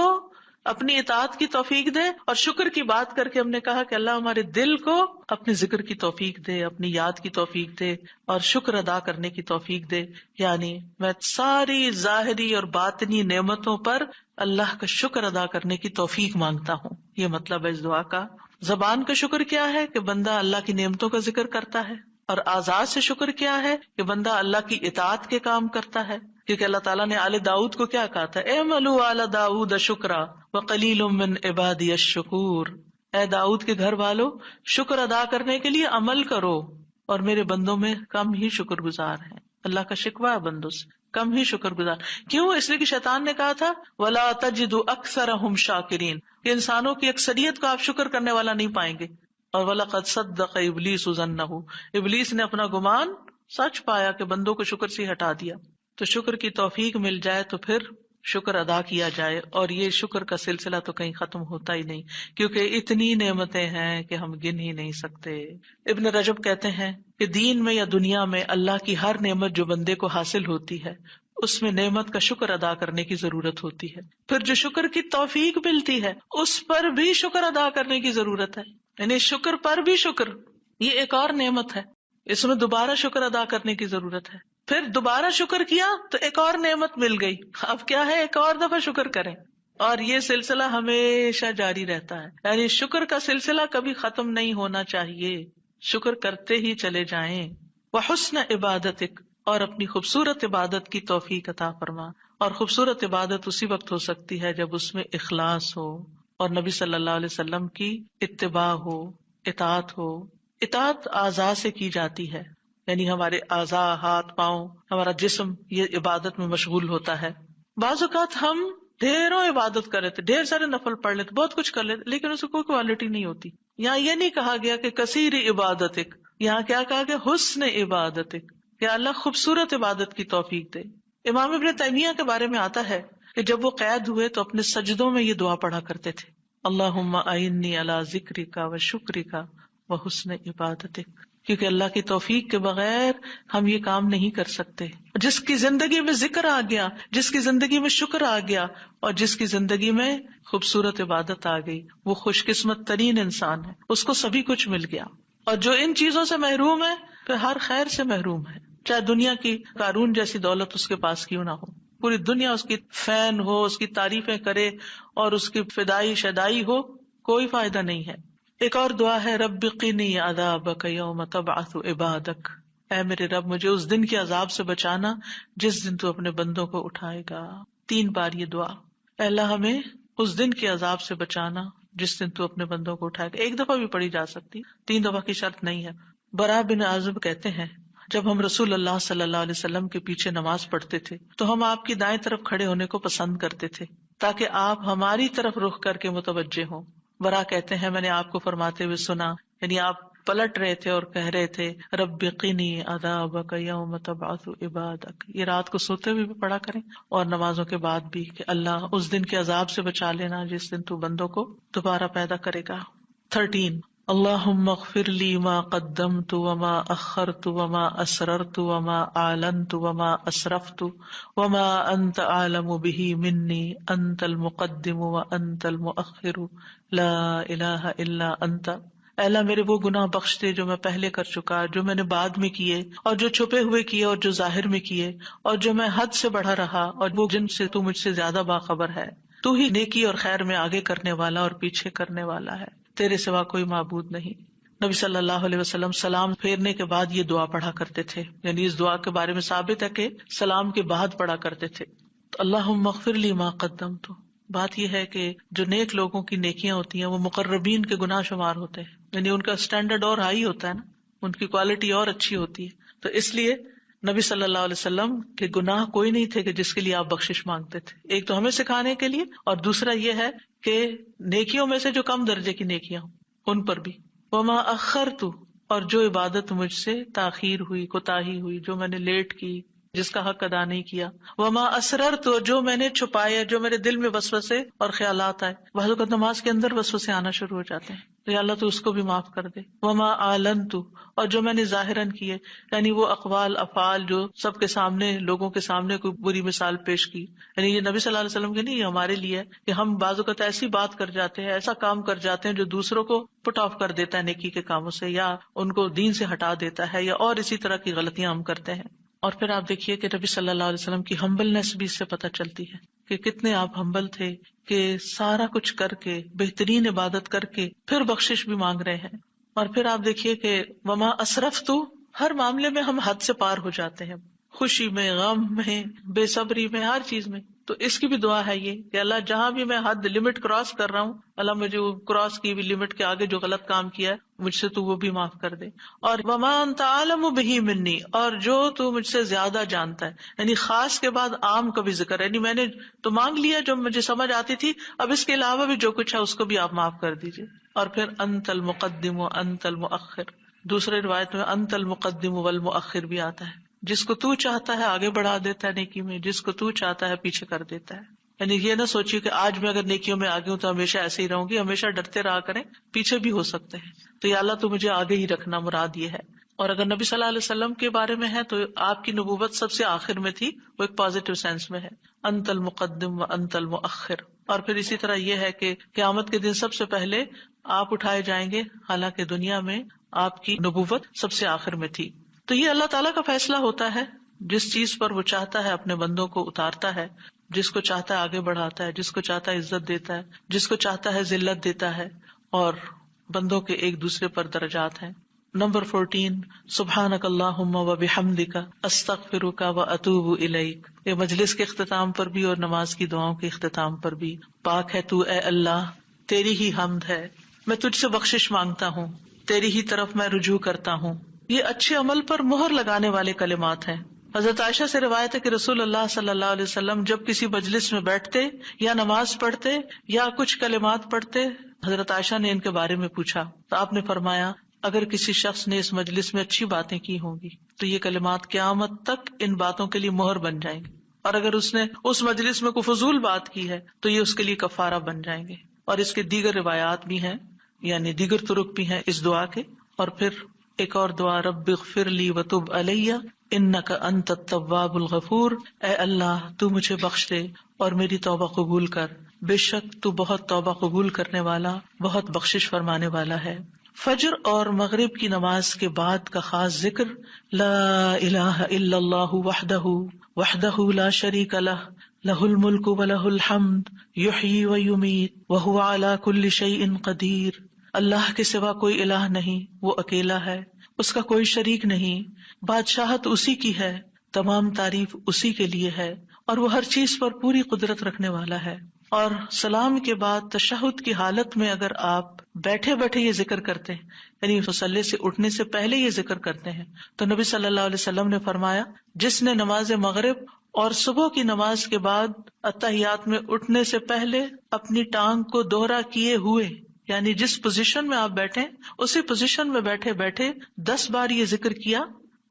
اپنی اطاعت کی توفیق دے، اور شکر کی بات کر کے ہم نے کہا کہ اللہ ہمارے دل کو اپنے ذکر کی توفیق دے، اپنی یاد کی توفیق دے، اور شکر ادا کرنے کی توفیق دے. یعنی میں ساری ظاہری اور باطنی نعمتوں پر اللہ کا شکر ادا کرنے کی توفیق مانگتا ہوں. یہ مطلب ہے اس دعا کا. زبان کا شکر کیا ہے کہ بندہ اللہ کی نعمتوں کا ذکر کرتا ہے، اور اعضاء سے شکر کیا ہے کہ بندہ اللہ کی اطاعت کے کام کرتا ہے. کیونکہ اللہ تعالیٰ نے آل داؤد کو کیا کہا تھا؟ اعملوا آل داؤد شکرا وقلیل من عبادی الشکور. اے داؤد کے گھر والو، شکر ادا کرنے کے لیے عمل کرو، اور میرے بندوں میں کم ہی شکر گزار ہیں. اللہ کا شکوہ ہے بندوں سے، کم ہی شکر گزار. کیوں؟ اس لیے کہ شیطان نے کہا تھا وَلَا تَجِدُ أَكْثَرَهُمْ شَاكِرِينَ، کہ انسانوں کی اکثریت کو آپ شکر کرنے والا نہیں پائیں گے. اور وَلَقَدْ صَدَّقَ إِبْلِيسُ ظَنَّهُ، ابلیس نے اپنا گمان سچ پایا کہ بندوں کو شکر سے ہٹا دیا. تو شکر کی توفیق مل جائے تو پھر شکر ادا کیا جائے. اور یہ شکر کا سلسلہ تو کہیں ختم ہوتا ہی نہیں، کیونکہ اتنی نعمتیں ہیں کہ ہم گن ہی نہیں سکتے. ابن رجب کہتے ہیں کہ دین میں یا دنیا میں اللہ کی ہر نعمت جو بندے کو حاصل ہوتی ہے، اس میں نعمت کا شکر ادا کرنے کی ضرورت ہوتی ہے. پھر جو شکر کی توفیق ملتی ہے اس پر بھی شکر ادا کرنے کی ضرورت ہے. یعنی شکر پر بھی شکر، یہ ایک اور نعمت ہے، اس میں دوبارہ شکر ادا کرنے کی ضرورت ہے. پھر دوبارہ شکر کیا تو ایک اور نعمت مل گئی، اب کیا ہے؟ ایک اور دفعہ شکر کریں. اور یہ سلسلہ ہمیشہ جاری رہتا ہے، یعنی شکر کا سلسلہ کبھی ختم نہیں ہونا چاہیے. شکر کرتے ہی چلے جائیں. وحسن عبادتک، اور اپنی خوبصورت عبادت کی توفیق عطا فرما. اور خوبصورت عبادت اسی وقت ہو سکتی ہے جب اس میں اخلاص ہو، اور نبی صلی اللہ علیہ وسلم کی اتباع ہو، اطاعت ہو. اطاعت اعضاء سے کی جاتی ہے، یعنی ہمارے اعضاء، ہاتھ پاؤں، ہمارا جسم یہ عبادت میں مشغول ہوتا ہے. بعض اوقات ہم ڈھیروں عبادت کر لیتے، ڈھیر سارے نفل پڑھ لیتے، بہت کچھ کر لیتے، لیکن اس کو کوئی کوالٹی نہیں ہوتی. یہاں یہ نہیں کہا گیا کہ کثیر عبادتک، یہاں کیا کہا گیا؟ حسن عبادتک، کہ اللہ خوبصورت عبادت کی توفیق دے. امام ابن تیمیہ کے بارے میں آتا ہے کہ جب وہ قید ہوئے تو اپنے سجدوں میں یہ دعا پڑھا کرتے تھے، اللہم اعنی علی ذکرک و شکرک و حسن عبادتک. کیونکہ اللہ کی توفیق کے بغیر ہم یہ کام نہیں کر سکتے. جس کی زندگی میں ذکر آ گیا، جس کی زندگی میں شکر آ گیا، اور جس کی زندگی میں خوبصورت عبادت آ گئی، وہ خوش قسمت ترین انسان ہے، اس کو سبھی کچھ مل گیا. اور جو ان چیزوں سے محروم ہے پھر ہر خیر سے محروم ہے، چاہے دنیا کی قارون جیسی دولت اس کے پاس کیوں نہ ہو، پوری دنیا اس کی فین ہو، اس کی تعریفیں کرے اور اس کی فدائی شدائی ہو، کوئی فائدہ نہیں ہے. ایک اور دعا ہے رب قنی عذابک یوم تبعث عبادک، اے میرے رب مجھے اس دن کے عذاب سے بچانا جس دن تو اپنے بندوں کو اٹھائے گا. 3 بار یہ دعا، اے اللہ ہمیں اس دن کے عذاب سے بچانا جس دن تو اپنے بندوں کو اٹھائے گا. 1 دفعہ بھی پڑھی جا سکتی، 3 دفعہ کی شرط نہیں ہے. برا بن عازب کہتے ہیں جب ہم رسول اللہ صلی اللہ علیہ وسلم کے پیچھے نماز پڑھتے تھے تو ہم آپ کی دائیں طرف کھڑے ہونے کو پسند کرتے تھے تاکہ آپ ہماری طرف رخ کر کے متوجہ ہوں. برا کہتے ہیں میں نے آپ کو فرماتے ہوئے سنا، یعنی آپ پلٹ رہے تھے اور کہہ رہے تھے رب قنی عذابک یوم تبعث عبادک. یہ رات کو سوتے ہوئے بھی پڑھا کریں اور نمازوں کے بعد بھی کہ اللہ اس دن کے عذاب سے بچا لینا جس دن تو بندوں کو دوبارہ پیدا کرے گا. 13 اللہم اغفر لی ما قدمت وما اخرت وما اسررت وما اعلنت وما اسرفت وما انت اعلم به منی انت المقدم وانت المؤخر لا الہ الا انت۔ اے اللہ میرے وہ گناہ بخش دے جو میں پہلے کر چکا، جو میں نے بعد میں کیے، اور جو چھپے ہوئے کیے اور جو ظاہر میں کیے، اور جو میں حد سے بڑھا رہا اور وہ جن سے تو مجھ سے زیادہ باخبر ہے۔ تو ہی نیکی اور خیر میں آگے کرنے والا اور پیچھے کرنے والا ہے، تیرے سوا کوئی معبود نہیں۔ نبی صلی اللہ علیہ وسلم سلام پھیرنے کے بعد یہ دعا پڑھا کرتے تھے، یعنی اس دعا کے بارے میں ثابت ہے کہ سلام کے بعد پڑھا کرتے تھے۔ اللہم اغفر لی ما قدمت، بات یہ ہے کہ جو نیک لوگوں کی نیکیاں ہوتی ہیں وہ مقربین کے گناہ شمار ہوتے ہیں، یعنی ان کا سٹینڈرڈ اور ہائی ہوتا ہے نا، ان کی کوالٹی اور اچھی ہوتی ہے، تو اس لیے نبی صلی اللہ علیہ وسلم کے گناہ کوئی نہیں تھے کہ جس کے لیے آپ بخشش مانگتے تھے، ایک تو ہمیں سکھانے کے لیے، اور دوسرا یہ ہے کہ نیکیوں میں سے جو کم درجے کی نیکیاں ہوں ان پر بھی۔ وما اخرت، اور جو عبادت مجھ سے تاخیر ہوئی، کوتاہی ہوئی، جو میں نے لیٹ کی، جس کا حق ادا نہیں کیا۔ وما اسررت، جو میں نے چھپایا، جو میرے دل میں وسوسے اور خیالات آئے، بعض اوقات نماز کے اندر وسوسے آنا شروع ہو جاتے ہیں، تو یا اللہ تو اس کو بھی معاف کر دے۔ وما اعلنت، اور جو میں نے ظاہراً کیے، یعنی وہ اقوال افعال جو سب کے سامنے، لوگوں کے سامنے کوئی بری مثال پیش کی، یعنی یہ نبی صلی اللہ علیہ وسلم کے نہیں، یہ ہمارے لیے ہے کہ ہم بعض اوقات ایسی بات کر جاتے ہیں، ایسا کام کر جاتے ہیں جو دوسروں کو پٹ آف کر دیتا ہے نیکی کے کاموں سے، یا ان کو دین سے ہٹا دیتا ہے، یا اور اسی طرح کی غلطیاں ہم کرتے ہیں۔ اور پھر آپ دیکھیے کہ نبی صلی اللہ علیہ وسلم کی ہمبلنس بھی اس سے پتہ چلتی ہے کہ کتنے آپ ہمبل تھے، کہ سارا کچھ کر کے، بہترین عبادت کر کے پھر بخشش بھی مانگ رہے ہیں۔ اور پھر آپ دیکھیے کہ وما اسرفت، ہر معاملے میں ہم حد سے پار ہو جاتے ہیں، خوشی میں، غم میں، بے صبری میں، ہر چیز میں۔ تو اس کی بھی دعا ہے یہ کہ اللہ جہاں بھی میں حد لمٹ کراس کر رہا ہوں، اللہ مجھے وہ کراس کی ہوئی لمٹ کے آگے جو غلط کام کیا ہے مجھ سے تو وہ بھی معاف کر دے۔ اور وما انت عالم بہ منی، اور جو تو مجھ سے زیادہ جانتا ہے، یعنی خاص کے بعد عام کا بھی ذکر ہے، یعنی میں نے تو مانگ لیا جو مجھے سمجھ آتی تھی، اب اس کے علاوہ بھی جو کچھ ہے اس کو بھی آپ معاف کر دیجیے۔ اور پھر انت المقدم و انت المؤخر، دوسرے روایت میں انت المقدم والمؤخر بھی آتا ہے، جس کو تو چاہتا ہے آگے بڑھا دیتا ہے نیکی میں، جس کو تو چاہتا ہے پیچھے کر دیتا ہے۔ یعنی یہ نہ سوچیے کہ آج میں اگر نیکیوں میں آگے ہوں تو ہمیشہ ایسے ہی رہوں گی، ہمیشہ ڈرتے رہا کریں، پیچھے بھی ہو سکتے ہیں، تو یا اللہ تو مجھے آگے ہی رکھنا، مراد یہ ہے۔ اور اگر نبی صلی اللہ علیہ وسلم کے بارے میں ہے تو آپ کی نبوت سب سے آخر میں تھی، وہ ایک پازیٹیو سینس میں ہے، انت المقدم و انت المؤخر۔ اور پھر اسی طرح یہ ہے کہ قیامت کے دن سب سے پہلے آپ اٹھائے جائیں گے، حالانکہ دنیا میں آپ کی نبوت سب سے آخر میں تھی۔ تو یہ اللہ تعالیٰ کا فیصلہ ہوتا ہے، جس چیز پر وہ چاہتا ہے اپنے بندوں کو اتارتا ہے، جس کو چاہتا ہے آگے بڑھاتا ہے، جس کو چاہتا ہے عزت دیتا ہے، جس کو چاہتا ہے ذلت دیتا ہے، اور بندوں کے ایک دوسرے پر درجات ہیں۔ نمبر 14، سبحانک اللہم و بحمدک استغفرک و اتوب الیک۔ یہ مجلس کے اختتام پر بھی اور نماز کی دعاؤں کے اختتام پر بھی، پاک ہے تو اے اللہ، تیری ہی حمد ہے، میں تجھ سے بخشش مانگتا ہوں، تیری ہی طرف میں رجوع کرتا ہوں۔ یہ اچھے عمل پر مہر لگانے والے کلمات ہیں۔ حضرت عائشہ سے روایت ہے کہ رسول اللہ صلی اللہ علیہ وسلم جب کسی مجلس میں بیٹھتے یا نماز پڑھتے یا کچھ کلمات پڑھتے، حضرت عائشہ نے ان کے بارے میں پوچھا تو آپ نے فرمایا، اگر کسی شخص نے اس مجلس میں اچھی باتیں کی ہوں گی تو یہ کلمات قیامت تک ان باتوں کے لیے مہر بن جائیں گے، اور اگر اس نے اس مجلس میں کوئی فضول بات کی ہے تو یہ اس کے لیے کفارہ بن جائیں گے۔ اور اس کے دیگر روایات بھی ہیں، یعنی دیگر طرق بھی ہیں اس دعا کے۔ اور پھر ایک اور دعا، رب اغفر لی وتب علی انک انت التواب الغفور، اے اللہ تو مجھے بخش دے اور میری توبہ قبول کر، بے شک تو بہت توبہ قبول کرنے والا، بہت بخشش فرمانے والا ہے۔ فجر اور مغرب کی نماز کے بعد کا خاص ذکر، لا الہ الا اللہ وحدہ وحدہ لا شریک لہ، لہ الملک ولہ الحمد یحیی ویمیت وہو علی کل شیء قدیر۔ اللہ کے سوا کوئی الہ نہیں، وہ اکیلا ہے، اس کا کوئی شریک نہیں، بادشاہت اسی کی ہے، تمام تعریف اسی کے لیے ہے، اور وہ ہر چیز پر پوری قدرت رکھنے والا ہے۔ اور سلام کے بعد تشہد کی حالت میں اگر آپ بیٹھے بیٹھے یہ ذکر کرتے ہیں، یعنی مصلی سے اٹھنے سے پہلے یہ ذکر کرتے ہیں، تو نبی صلی اللہ علیہ وسلم نے فرمایا، جس نے نماز مغرب اور صبح کی نماز کے بعد اتحیات میں اٹھنے سے پہلے اپنی ٹانگ کو دوہرا کیے ہوئے، یعنی جس پوزیشن میں آپ بیٹھے اسی پوزیشن میں بیٹھے بیٹھے 10 بار یہ ذکر کیا،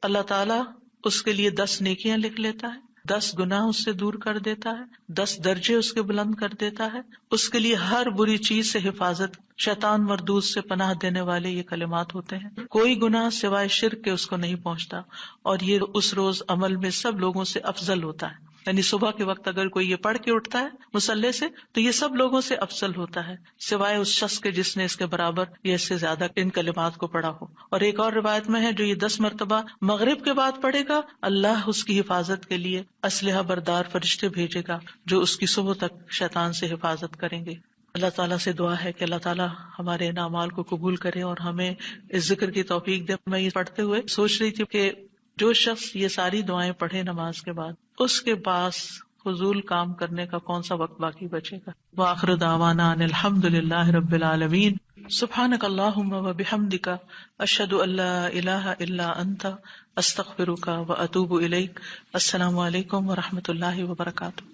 اللہ تعالیٰ اس کے لیے 10 نیکیاں لکھ لیتا ہے، 10 گناہ اس سے دور کر دیتا ہے، 10 درجے اس کے بلند کر دیتا ہے. اس کے لیے ہر بری چیز سے حفاظت، شیطان مردود سے پناہ دینے والے یہ کلمات ہوتے ہیں. کوئی گناہ سوائے شرک کے اس کو نہیں پہنچتا، اور یہ اس روز عمل میں سب لوگوں سے افضل ہوتا ہے. یعنی صبح کے وقت اگر کوئی یہ پڑھ کے اٹھتا ہے مصلی سے تو یہ سب لوگوں سے افضل ہوتا ہے، سوائے اس شخص کے جس نے اس کے برابر یا اس سے زیادہ ان کلمات کو پڑھا ہو. اور ایک اور روایت میں ہے جو یہ 10 مرتبہ مغرب کے بعد پڑھے گا، اللہ اس کی حفاظت کے لیے اسلحہ بردار فرشتے بھیجے گا جو اس کی صبح تک شیطان سے حفاظت کریں گے. اللہ تعالیٰ سے دعا ہے کہ اللہ تعالیٰ ہمارے ان اعمال کو قبول کرے اور ہمیں اس ذکر کی توفیق دے. میں یہ پڑھتے ہوئے سوچ رہی تھی کہ جو شخص یہ ساری دعائیں پڑھے نماز کے بعد، اس کے پاس فضول کام کرنے کا کون سا وقت باقی بچے گا. وآخر دعوانا ان الحمد للہ رب العالمین. سبحانک اللہم وبحمدک، اشہد ان لا الہ الا انت، استغفرک واتوب الیک. السلام علیکم ورحمۃ اللہ وبرکاتہ.